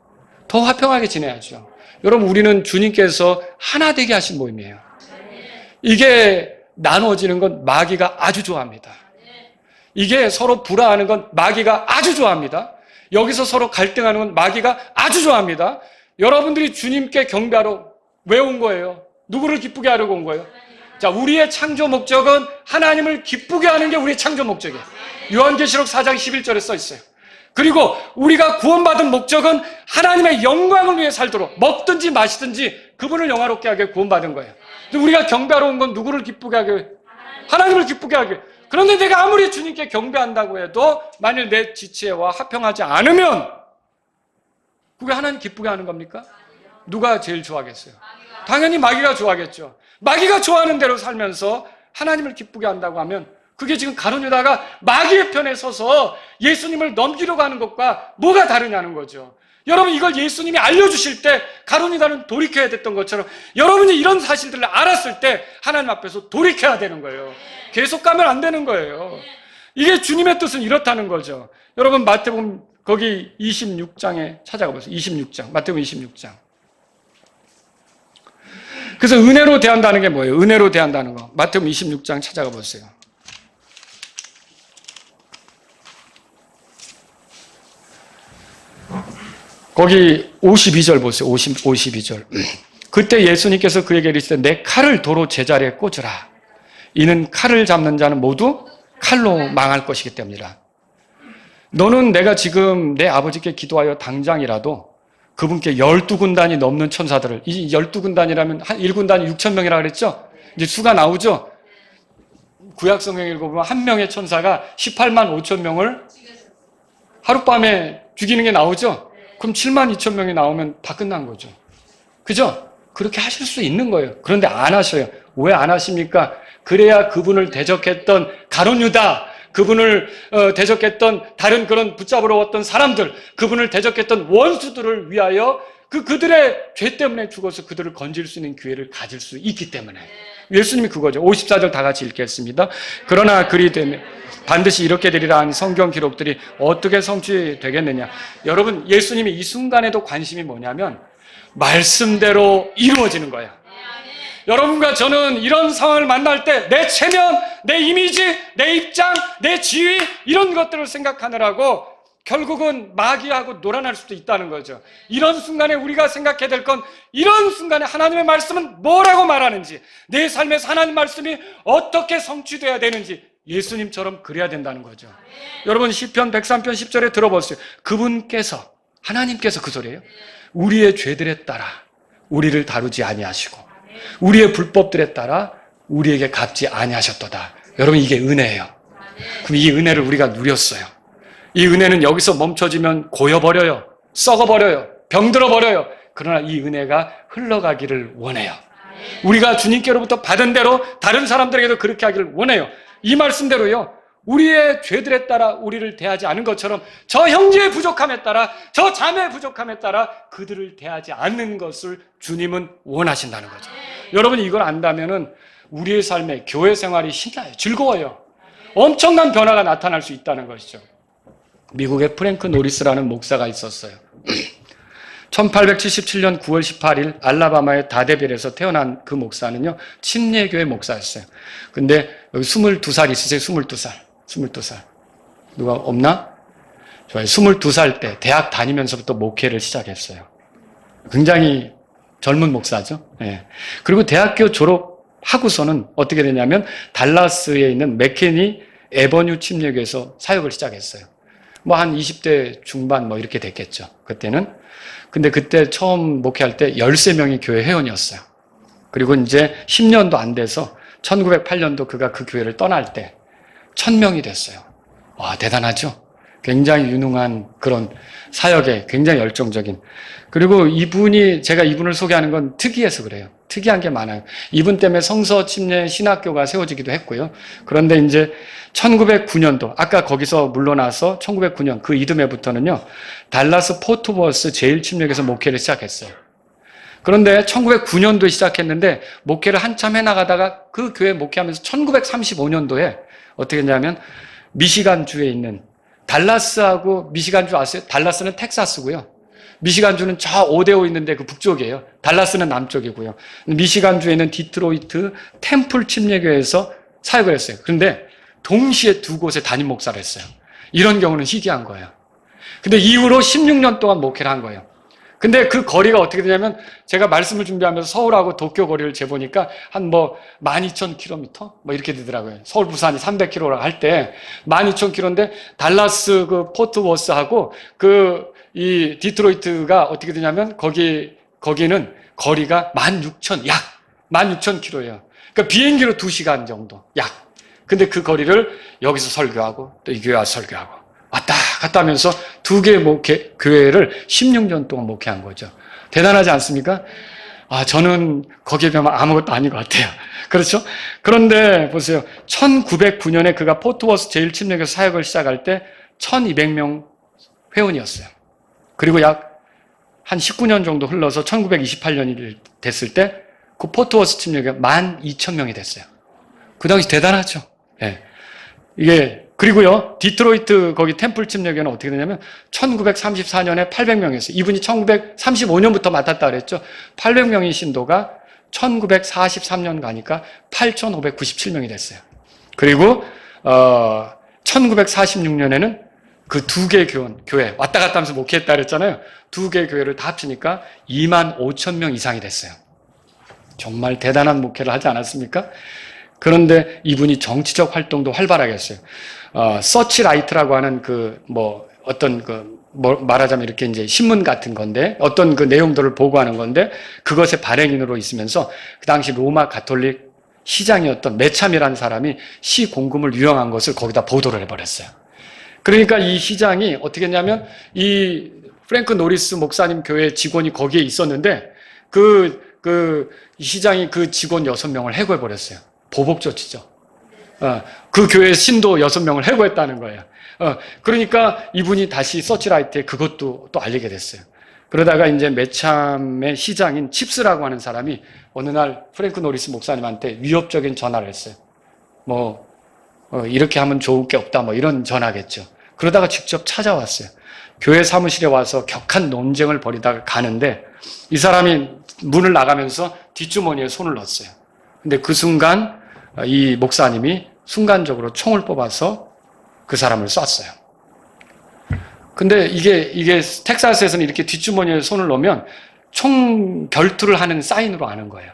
더 화평하게 지내야죠. 여러분, 우리는 주님께서 하나 되게 하신 모임이에요. 이게 나누어지는 건 마귀가 아주 좋아합니다. 이게 서로 불화하는 건 마귀가 아주 좋아합니다. 여기서 서로 갈등하는 건 마귀가 아주 좋아합니다. 여러분들이 주님께 경배하러 왜 온 거예요? 누구를 기쁘게 하려고 온 거예요? 자, 우리의 창조 목적은 하나님을 기쁘게 하는 게 우리의 창조 목적이에요. 요한계시록 4장 11절에 써 있어요. 그리고 우리가 구원받은 목적은 하나님의 영광을 위해 살도록 먹든지 마시든지 그분을 영화롭게 하게 구원받은 거예요. 우리가 경배하러 온 건 누구를 기쁘게 하게? 하나님을 기쁘게 하게. 그런데 내가 아무리 주님께 경배한다고 해도 만일 내 지체와 화평하지 않으면 그게 하나님 기쁘게 하는 겁니까? 누가 제일 좋아하겠어요? 당연히 마귀가 좋아하겠죠. 마귀가 좋아하는 대로 살면서 하나님을 기쁘게 한다고 하면 그게 지금 가룟 유다가 마귀의 편에 서서 예수님을 넘기려고 하는 것과 뭐가 다르냐는 거죠. 여러분, 이걸 예수님이 알려주실 때 가룟 유다는 돌이켜야 됐던 것처럼 여러분이 이런 사실들을 알았을 때 하나님 앞에서 돌이켜야 되는 거예요. 계속 가면 안 되는 거예요. 이게 주님의 뜻은 이렇다는 거죠. 여러분, 마태복음 거기 26장에 찾아가 보세요. 26장, 마태복음 26장. 그래서 은혜로 대한다는 게 뭐예요? 은혜로 대한다는 거. 마태복음 26장 찾아가 보세요. 거기 52절 보세요. 52절. 그때 예수님께서 그에게 이르시되 내 칼을 도로 제자리에 꽂으라. 이는 칼을 잡는 자는 모두 칼로 망할 것이기 때문이라. 너는 내가 지금 내 아버지께 기도하여 당장이라도 그분께 12군단이 넘는 천사들을, 이 12군단이라면 한 1군단이 6,000명이라 그랬죠? 이제 수가 나오죠? 구약성경 읽어보면 한 명의 천사가 18만 5천 명을 하룻밤에 죽이는 게 나오죠? 그럼 7만 2천 명이 나오면 다 끝난 거죠. 그죠? 그렇게 하실 수 있는 거예요. 그런데 안 하셔요. 왜 안 하십니까? 그래야 그분을 대적했던 가룟 유다, 그분을 대적했던 다른 그런 붙잡으러 왔던 사람들, 그분을 대적했던 원수들을 위하여 그들의 죄 때문에 죽어서 그들을 건질 수 있는 기회를 가질 수 있기 때문에. 예수님이 그거죠. 54절 다 같이 읽겠습니다. 그러나 그리 되면 반드시 이렇게 되리라 한 성경 기록들이 어떻게 성취되겠느냐. 여러분, 예수님이 이 순간에도 관심이 뭐냐면 말씀대로 이루어지는 거예요. 여러분과 저는 이런 상황을 만날 때 내 체면, 내 이미지, 내 입장, 내 지위 이런 것들을 생각하느라고 결국은 마귀하고 놀아날 수도 있다는 거죠. 이런 순간에 우리가 생각해야 될 건 이런 순간에 하나님의 말씀은 뭐라고 말하는지, 내 삶에서 하나님 말씀이 어떻게 성취돼야 되는지 예수님처럼 그래야 된다는 거죠. 여러분, 시편 103편 10절에 들어보세요. 그분께서, 하나님께서 그 소리예요. 우리의 죄들에 따라 우리를 다루지 아니하시고 우리의 불법들에 따라 우리에게 갚지 아니하셨도다. 여러분, 이게 은혜예요. 그럼 이 은혜를 우리가 누렸어요. 이 은혜는 여기서 멈춰지면 고여버려요. 썩어버려요. 병들어버려요. 그러나 이 은혜가 흘러가기를 원해요. 우리가 주님께로부터 받은 대로 다른 사람들에게도 그렇게 하기를 원해요. 이 말씀대로요, 우리의 죄들에 따라 우리를 대하지 않은 것처럼 저 형제의 부족함에 따라, 저 자매의 부족함에 따라 그들을 대하지 않는 것을 주님은 원하신다는 거죠. 여러분이 이걸 안다면은 우리의 삶에 교회 생활이 신나요. 즐거워요. 엄청난 변화가 나타날 수 있다는 것이죠. 미국의 프랭크 노리스라는 목사가 있었어요. 1877년 9월 18일 알라바마의 다데빌에서 태어난 그 목사는요, 침례교회 목사였어요. 근데 여기 22살 있으세요? 22살. 누가 없나? 좋아요. 22살 때 대학 다니면서부터 목회를 시작했어요. 굉장히 젊은 목사죠. 예. 그리고 대학교 졸업하고서는 어떻게 되냐면 달라스에 있는 맥케니 에버뉴 침례교회에서 사역을 시작했어요. 뭐 한 20대 중반 뭐 이렇게 됐겠죠. 그때는. 근데 그때 처음 목회할 때 13명이 교회 회원이었어요. 그리고 이제 10년도 안 돼서 1908년도 그가 그 교회를 떠날 때 1000명이 됐어요. 와, 대단하죠? 굉장히 유능한 그런 사역에 굉장히 열정적인. 그리고 제가 이분을 소개하는 건 특이해서 그래요. 특이한 게 많아요. 이분 때문에 성서 침례 신학교가 세워지기도 했고요. 그런데 이제 1909년도, 아까 거기서 물러나서 1909년 그 이듬해부터는요, 달라스 포트워스 제1침례교에서 목회를 시작했어요. 그런데 1909년도에 시작했는데 목회를 한참 해나가다가 그 교회 목회하면서 1935년도에 어떻게 했냐면 미시간주에 있는 달라스하고 미시간주 아세요? 달라스는 텍사스고요. 미시간주는 저 오데오 있는데 그 북쪽이에요. 달라스는 남쪽이고요. 미시간주에 있는 디트로이트 템플 침례교회에서 사역을 했어요. 그런데 동시에 두 곳에 담임 목사를 했어요. 이런 경우는 희귀한 거예요. 근데 이후로 16년 동안 목회를 한 거예요. 근데 그 거리가 어떻게 되냐면 제가 말씀을 준비하면서 서울하고 도쿄 거리를 재보니까 한 12,000km? 이렇게 되더라고요. 서울, 부산이 300km라고 할 때 12,000km인데 달라스 그 포트워스하고 이 디트로이트가 어떻게 되냐면 거기는 거리가 약 16,000km예요. 그러니까 비행기로 2시간 정도, 약. 근데 그 거리를 여기서 설교하고 또 이 교회 와서 설교하고 왔다 갔다 하면서 두 개의 교회를 16년 동안 목회한 거죠. 대단하지 않습니까? 저는 거기에 비하면 아무것도 아닌 것 같아요. 그렇죠? 그런데 보세요. 1909년에 그가 포트워스 제1침례교회 사역을 시작할 때 1200명 회원이었어요. 그리고 약 한 19년 정도 흘러서 1928년이 됐을 때 그 포트워스 침례교회 12,000명이 됐어요. 그 당시 대단하죠. 예. 그리고요, 디트로이트 거기 템플 침례교회는 어떻게 되냐면 1934년에 800명이었어요. 이분이 1935년부터 맡았다 그랬죠. 800명의 신도가 1943년 가니까 8,597명이 됐어요. 그리고 1946년에는 그 두 개 교회 왔다 갔다 하면서 목회했다 그랬잖아요. 두 개 교회를 다 합치니까 25,000명 이상이 됐어요. 정말 대단한 목회를 하지 않았습니까? 그런데 이분이 정치적 활동도 활발하게 했어요. 서치라이트라고 하는 말하자면 이렇게 이제 신문 같은 건데, 어떤 그 내용들을 보고하는 건데, 그것의 발행인으로 있으면서, 그 당시 로마 가톨릭 시장이었던 메참이라는 사람이 시 공금을 유용한 것을 거기다 보도를 해버렸어요. 그러니까 이 시장이 어떻게 했냐면, 이 프랭크 노리스 목사님 교회 직원이 거기에 있었는데, 이 시장이 그 직원 6명을 해고해버렸어요. 보복 조치죠. 그 교회 신도 6명을 해고했다는 거예요. 그러니까 이분이 다시 서치라이트에 그것도 또 알리게 됐어요. 그러다가 이제 메참의 시장인 칩스라고 하는 사람이 어느 날 프랭크 노리스 목사님한테 위협적인 전화를 했어요. 이렇게 하면 좋을 게 없다, 이런 전화겠죠. 그러다가 직접 찾아왔어요. 교회 사무실에 와서 격한 논쟁을 벌이다가 가는데 이 사람이 문을 나가면서 뒷주머니에 손을 넣었어요. 근데 그 순간 이 목사님이 순간적으로 총을 뽑아서 그 사람을 쐈어요. 근데 이게 텍사스에서는 이렇게 뒷주머니에 손을 넣으면 총 결투를 하는 사인으로 아는 거예요.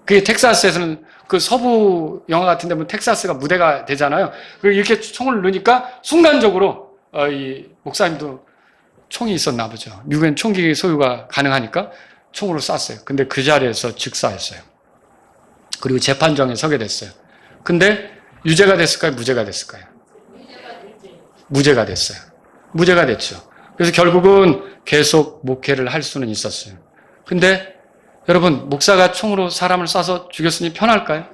그게 텍사스에서는 그 서부 영화 같은 데 보면 텍사스가 무대가 되잖아요. 이렇게 총을 넣으니까 순간적으로 이 목사님도 총이 있었나 보죠. 미국엔 총기 소유가 가능하니까 총으로 쐈어요. 근데 그 자리에서 즉사했어요. 그리고 재판정에 서게 됐어요. 근데 유죄가 됐을까요? 무죄가 됐을까요? 무죄가 됐어요. 무죄가 됐죠. 그래서 결국은 계속 목회를 할 수는 있었어요. 근데 여러분, 목사가 총으로 사람을 쏴서 죽였으니 편할까요?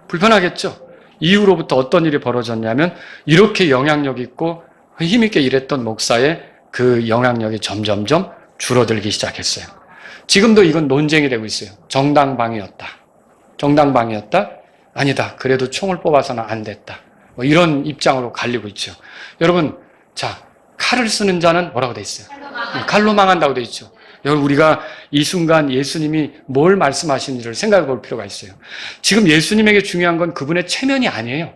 불편하겠죠. 이후로부터 어떤 일이 벌어졌냐면 이렇게 영향력 있고 힘있게 일했던 목사의 그 영향력이 점점점 줄어들기 시작했어요. 지금도 이건 논쟁이 되고 있어요. 정당방위였다. 정당방위였다? 아니다. 그래도 총을 뽑아서는 안 됐다. 이런 입장으로 갈리고 있죠. 여러분, 칼을 쓰는 자는 뭐라고 돼 있어요? 칼로 망한다고 돼 있죠. 여러분, 우리가 이 순간 예수님이 뭘 말씀하시는지를 생각해 볼 필요가 있어요. 지금 예수님에게 중요한 건 그분의 체면이 아니에요.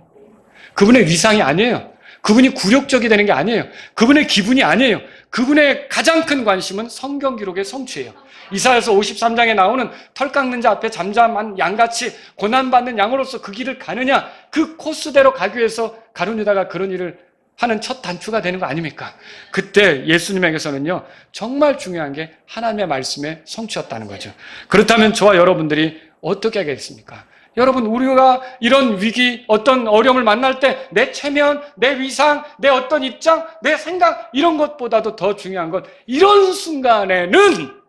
그분의 위상이 아니에요. 그분이 굴욕적이 되는 게 아니에요. 그분의 기분이 아니에요. 그분의 가장 큰 관심은 성경 기록의 성취예요. 이사야서 53장에 나오는 털 깎는 자 앞에 잠잠한 양같이 고난받는 양으로서 그 길을 가느냐, 그 코스대로 가기 위해서 가룟 유다가 그런 일을 하는 첫 단추가 되는 거 아닙니까? 그때 예수님에게서는요, 정말 중요한 게 하나님의 말씀의 성취였다는 거죠. 그렇다면 저와 여러분들이 어떻게 하겠습니까? 여러분, 우리가 이런 위기, 어떤 어려움을 만날 때 내 체면, 내 위상, 내 어떤 입장, 내 생각, 이런 것보다도 더 중요한 건 이런 순간에는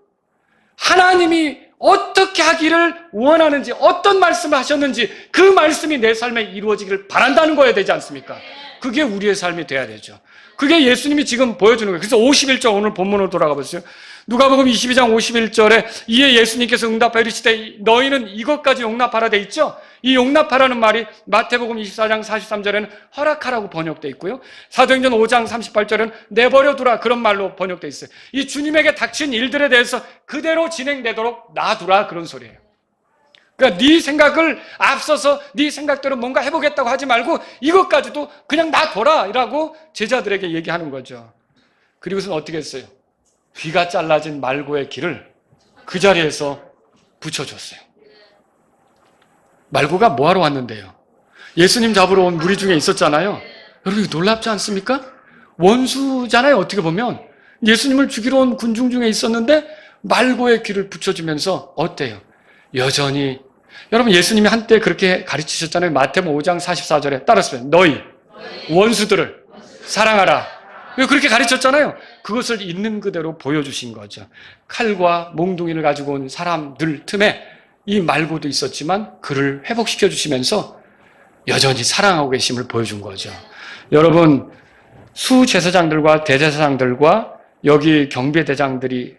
하나님이 어떻게 하기를 원하는지, 어떤 말씀을 하셨는지 그 말씀이 내 삶에 이루어지기를 바란다는 거여야 되지 않습니까? 그게 우리의 삶이 돼야 되죠. 그게 예수님이 지금 보여주는 거예요. 그래서 51절, 오늘 본문으로 돌아가 보세요. 누가복음 22장 51절에 이에 예수님께서 응답하여 이르시되 너희는 이것까지 용납하라 돼 있죠. 이 용납하라는 말이 마태복음 24장 43절에는 허락하라고 번역되어 있고요. 사도행전 5장 38절에는 내버려두라 그런 말로 번역되어 있어요. 이 주님에게 닥친 일들에 대해서 그대로 진행되도록 놔두라 그런 소리예요. 그러니까 네 생각을 앞서서 네 생각대로 뭔가 해보겠다고 하지 말고 이것까지도 그냥 놔둬라 라고 제자들에게 얘기하는 거죠. 그리고선 어떻게 했어요? 귀가 잘라진 말고의 길을 그 자리에서 붙여줬어요. 말고가 뭐하러 왔는데요? 예수님 잡으러 온 무리 중에 있었잖아요. 여러분 이거 놀랍지 않습니까? 원수잖아요. 어떻게 보면 예수님을 죽이러 온 군중 중에 있었는데 말고의 귀를 붙여주면서 어때요? 여전히 여러분 예수님이 한때 그렇게 가르치셨잖아요. 마태복음 5장 44절에 따랐어요. 너희 원수들을 사랑하라. 그렇게 가르쳤잖아요. 그것을 있는 그대로 보여주신 거죠. 칼과 몽둥이를 가지고 온 사람들 틈에 이 말고도 있었지만 그를 회복시켜 주시면서 여전히 사랑하고 계심을 보여준 거죠. 여러분 수제사장들과 대제사장들과 여기 경비대장들이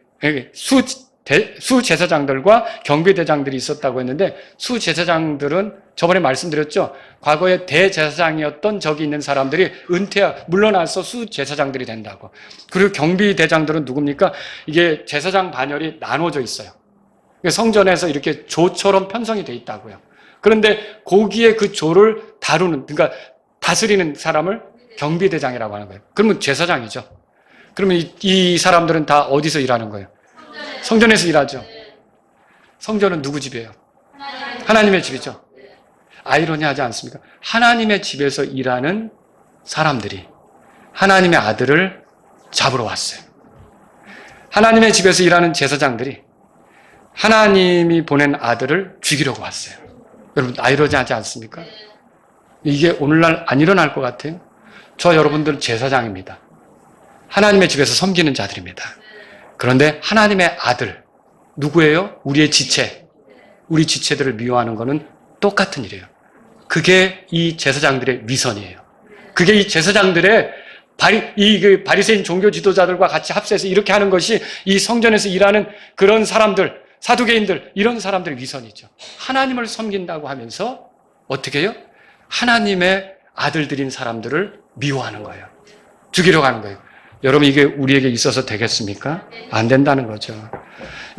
수제사장들과 경비대장들이 있었다고 했는데 수제사장들은 저번에 말씀드렸죠. 과거에 대제사장이었던 적이 있는 사람들이 물러나서 수제사장들이 된다고. 그리고 경비대장들은 누굽니까? 이게 제사장 반열이 나눠져 있어요. 성전에서 이렇게 조처럼 편성이 돼 있다고요. 그런데 거기에 그 조를 그러니까 다스리는 사람을 경비대장이라고 하는 거예요. 그러면 제사장이죠. 그러면 이 사람들은 다 어디서 일하는 거예요? 성전에서 일하죠. 성전은 누구 집이에요? 하나님의 집이죠. 아이러니하지 않습니까? 하나님의 집에서 일하는 사람들이 하나님의 아들을 잡으러 왔어요. 하나님의 집에서 일하는 제사장들이 하나님이 보낸 아들을 죽이려고 왔어요. 여러분 아이러니하지 않습니까? 이게 오늘날 안 일어날 것 같아요. 저 여러분들 제사장입니다. 하나님의 집에서 섬기는 자들입니다. 그런데 하나님의 아들 누구예요? 우리의 지체, 우리 지체들을 미워하는 것은 똑같은 일이에요. 그게 이 제사장들의 위선이에요. 그게 이 제사장들의 바리새인 종교 지도자들과 같이 합세해서 이렇게 하는 것이 이 성전에서 일하는 그런 사람들, 사두개인들 이런 사람들의 위선이죠. 하나님을 섬긴다고 하면서 어떻게 해요? 하나님의 아들들인 사람들을 미워하는 거예요. 죽이려고 하는 거예요. 여러분 이게 우리에게 있어서 되겠습니까? 안 된다는 거죠.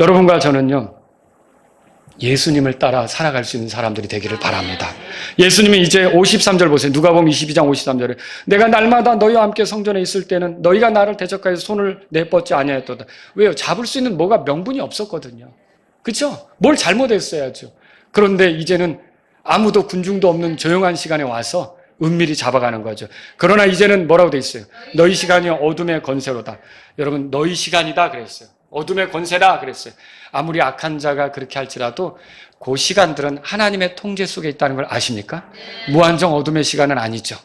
여러분과 저는요. 예수님을 따라 살아갈 수 있는 사람들이 되기를 바랍니다. 예수님이 이제 53절 보세요. 누가복음 22장 53절에 내가 날마다 너희와 함께 성전에 있을 때는 너희가 나를 대적하여 손을 내뻗지 아니하였도다. 왜요? 잡을 수 있는 뭐가 명분이 없었거든요. 그렇죠? 뭘 잘못했어야죠. 그런데 이제는 아무도 군중도 없는 조용한 시간에 와서 은밀히 잡아가는 거죠. 그러나 이제는 뭐라고 돼 있어요? 너희 시간이 어둠의 권세로다. 여러분 너희 시간이다 그랬어요. 어둠의 권세다 그랬어요. 아무리 악한 자가 그렇게 할지라도 그 시간들은 하나님의 통제 속에 있다는 걸 아십니까? 무한정 어둠의 시간은 아니죠.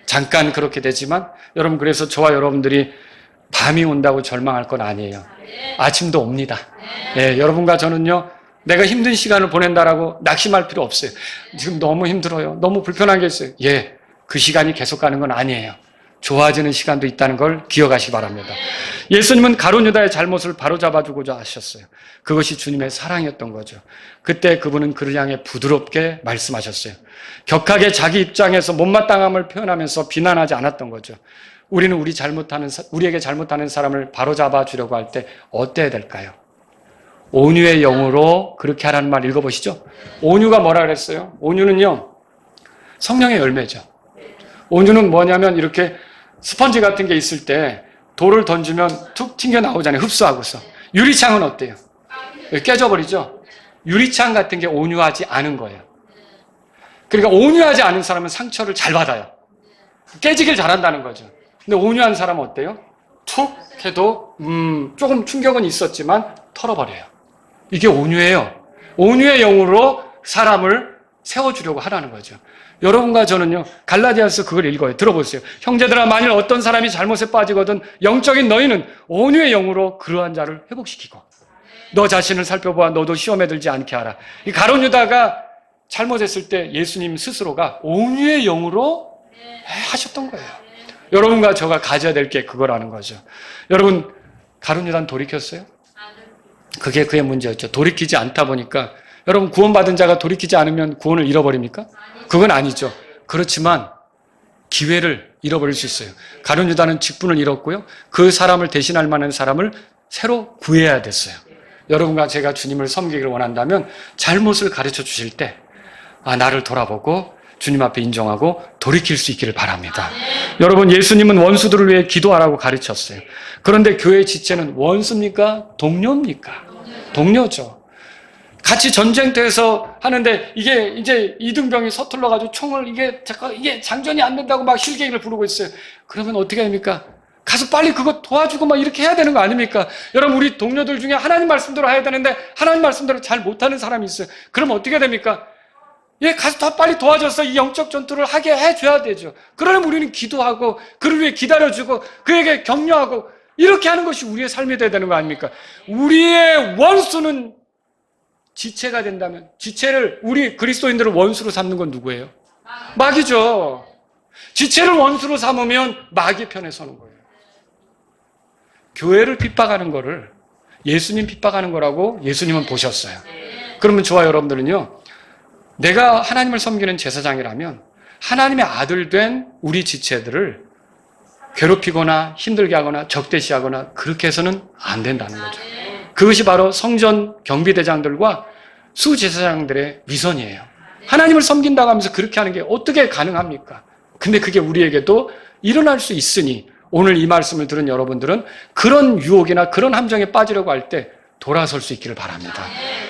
잠깐 그렇게 되지만 여러분 그래서 저와 여러분들이 밤이 온다고 절망할 건 아니에요. 아침도 옵니다. 예, 여러분과 저는요. 내가 힘든 시간을 보낸다라고 낙심할 필요 없어요. 지금 너무 힘들어요. 너무 불편한 게 있어요. 예, 그 시간이 계속 가는 건 아니에요. 좋아지는 시간도 있다는 걸 기억하시기 바랍니다. 예수님은 가룟 유다의 잘못을 바로잡아주고자 하셨어요. 그것이 주님의 사랑이었던 거죠. 그때 그분은 그를 향해 부드럽게 말씀하셨어요. 격하게 자기 입장에서 못마땅함을 표현하면서 비난하지 않았던 거죠. 우리는 우리에게 잘못하는 사람을 바로잡아 주려고 할 때 어때야 될까요? 온유의 영으로 그렇게 하라는 말 읽어보시죠. 온유가 뭐라 그랬어요? 온유는요, 성령의 열매죠. 온유는 뭐냐면 이렇게 스펀지 같은 게 있을 때 돌을 던지면 툭 튕겨 나오잖아요. 흡수하고서. 유리창은 어때요? 깨져버리죠? 유리창 같은 게 온유하지 않은 거예요. 그러니까 온유하지 않은 사람은 상처를 잘 받아요. 깨지길 잘한다는 거죠. 근데 온유한 사람은 어때요? 툭 해도 조금 충격은 있었지만 털어버려요. 이게 온유예요. 온유의 영으로 사람을 세워주려고 하라는 거죠. 여러분과 저는요, 갈라디아서 그걸 읽어요. 들어보세요. 형제들아, 만일 어떤 사람이 잘못에 빠지거든 영적인 너희는 온유의 영으로 그러한 자를 회복시키고 너 자신을 살펴보아 너도 시험에 들지 않게 하라. 이 가룟 유다가 잘못했을 때 예수님 스스로가 온유의 영으로 하셨던 거예요. 여러분과 저가 가져야 될 게 그거라는 거죠. 여러분, 가룟 유다는 돌이켰어요? 그게 그의 문제였죠. 돌이키지 않다 보니까 여러분, 구원받은 자가 돌이키지 않으면 구원을 잃어버립니까? 그건 아니죠. 그렇지만 기회를 잃어버릴 수 있어요. 가룟 유다는 직분을 잃었고요. 그 사람을 대신할 만한 사람을 새로 구해야 됐어요. 여러분과 제가 주님을 섬기기를 원한다면 잘못을 가르쳐 주실 때 나를 돌아보고 주님 앞에 인정하고 돌이킬 수 있기를 바랍니다. 여러분, 예수님은 원수들을 위해 기도하라고 가르쳤어요. 그런데 교회 지체는 원수입니까? 동료입니까? 동료죠. 같이 전쟁터에서 하는데 이게 이제 이등병이 서툴러가지고 총을 이게 장전이 안 된다고 막 힐개인을 부르고 있어요. 그러면 어떻게 됩니까? 가서 빨리 그거 도와주고 막 이렇게 해야 되는 거 아닙니까? 여러분, 우리 동료들 중에 하나님 말씀대로 해야 되는데 하나님 말씀대로 잘 못하는 사람이 있어요. 그럼 어떻게 됩니까? 가서 더 빨리 도와줘서 이 영적 전투를 하게 해줘야 되죠. 그러면 우리는 기도하고 그를 위해 기다려주고 그에게 격려하고 이렇게 하는 것이 우리의 삶이 돼야 되는 거 아닙니까? 우리의 원수는 지체가 된다면, 지체를, 우리 그리스도인들을 원수로 삼는 건 누구예요? 마귀죠. 지체를 원수로 삼으면 마귀 편에 서는 거예요. 교회를 핍박하는 거를 예수님 핍박하는 거라고 예수님은 보셨어요. 그러면 저와 여러분들은요, 내가 하나님을 섬기는 제사장이라면 하나님의 아들 된 우리 지체들을 괴롭히거나 힘들게 하거나 적대시하거나 그렇게 해서는 안 된다는 거죠. 그것이 바로 성전 경비대장들과 수제사장들의 위선이에요. 하나님을 섬긴다고 하면서 그렇게 하는 게 어떻게 가능합니까? 근데 그게 우리에게도 일어날 수 있으니 오늘 이 말씀을 들은 여러분들은 그런 유혹이나 그런 함정에 빠지려고 할 때 돌아설 수 있기를 바랍니다.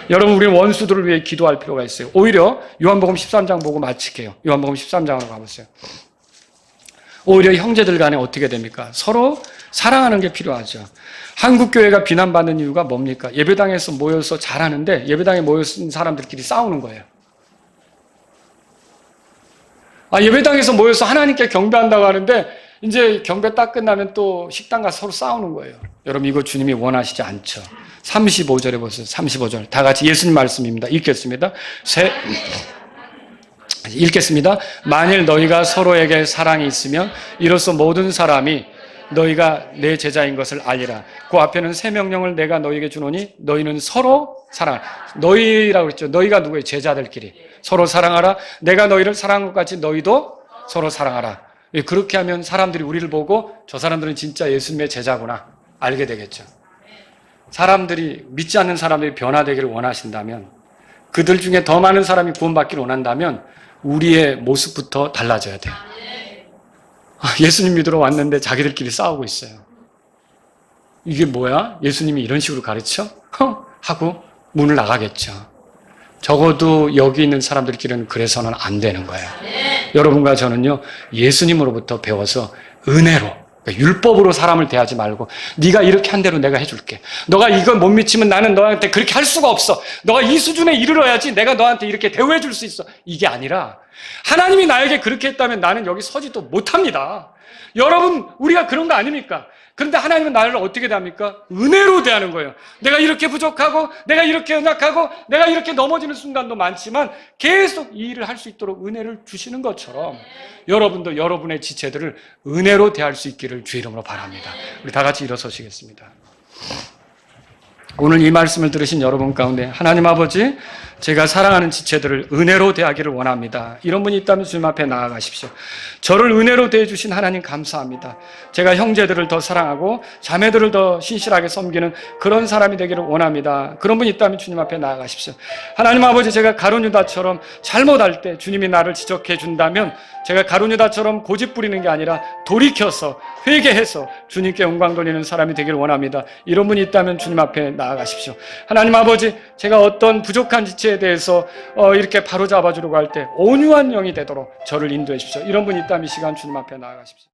여러분, 우리는 원수들을 위해 기도할 필요가 있어요. 오히려 요한복음 13장 보고 마칠게요. 요한복음 13장으로 가보세요. 오히려 형제들 간에 어떻게 됩니까? 서로 사랑하는 게 필요하죠. 한국 교회가 비난받는 이유가 뭡니까? 예배당에서 모여서 잘하는데 예배당에 모여있는 사람들끼리 싸우는 거예요. 예배당에서 모여서 하나님께 경배한다고 하는데 이제 경배 딱 끝나면 또 식당 가서 서로 싸우는 거예요. 여러분, 이거 주님이 원하시지 않죠. 35절에 보세요. 35절. 다 같이 예수님 말씀입니다. 읽겠습니다. 읽겠습니다. 만일 너희가 서로에게 사랑이 있으면 이로써 모든 사람이 너희가 내 제자인 것을 알리라. 그 앞에는 새 명령을 내가 너희에게 주노니 너희는 서로 사랑하라. 너희라고 했죠. 너희가 누구예요? 제자들끼리. 서로 사랑하라. 내가 너희를 사랑한 것 같이 너희도 서로 사랑하라. 그렇게 하면 사람들이 우리를 보고 저 사람들은 진짜 예수님의 제자구나 알게 되겠죠. 사람들이, 믿지 않는 사람들이 변화되기를 원하신다면, 그들 중에 더 많은 사람이 구원받기를 원한다면 우리의 모습부터 달라져야 돼요. 예수님 믿으러 왔는데 자기들끼리 싸우고 있어요. 이게 뭐야? 예수님이 이런 식으로 가르쳐? 하고 문을 나가겠죠. 적어도 여기 있는 사람들끼리는 그래서는 안 되는 거예요. 여러분과 저는요, 예수님으로부터 배워서 은혜로, 그러니까 율법으로 사람을 대하지 말고 네가 이렇게 한 대로 내가 해줄게. 너가 이걸 못 미치면 나는 너한테 그렇게 할 수가 없어. 너가 이 수준에 이르러야지 내가 너한테 이렇게 대우해 줄 수 있어. 이게 아니라 하나님이 나에게 그렇게 했다면 나는 여기 서지도 못합니다. 여러분, 우리가 그런 거 아닙니까? 그런데 하나님은 나를 어떻게 대합니까? 은혜로 대하는 거예요. 내가 이렇게 부족하고 내가 이렇게 연약하고 내가 이렇게 넘어지는 순간도 많지만 계속 이 일을 할 수 있도록 은혜를 주시는 것처럼 여러분도 여러분의 지체들을 은혜로 대할 수 있기를 주의 이름으로 바랍니다. 우리 다 같이 일어서시겠습니다. 오늘 이 말씀을 들으신 여러분 가운데 하나님 아버지, 제가 사랑하는 지체들을 은혜로 대하기를 원합니다. 이런 분이 있다면 주님 앞에 나아가십시오. 저를 은혜로 대해주신 하나님 감사합니다. 제가 형제들을 더 사랑하고 자매들을 더 신실하게 섬기는 그런 사람이 되기를 원합니다. 그런 분이 있다면 주님 앞에 나아가십시오. 하나님 아버지, 제가 가룟 유다처럼 잘못할 때 주님이 나를 지적해 준다면 제가 가룟 유다처럼 고집 부리는 게 아니라 돌이켜서 회개해서 주님께 영광 돌리는 사람이 되기를 원합니다. 이런 분이 있다면 주님 앞에 나아가십시오. 하나님 아버지, 제가 어떤 부족한 지체에 대해서 이렇게 바로잡아 주려고 할 때 온유한 영이 되도록 저를 인도해 주십시오. 이런 분이 있다면 이 시간 주님 앞에 나아가십시오.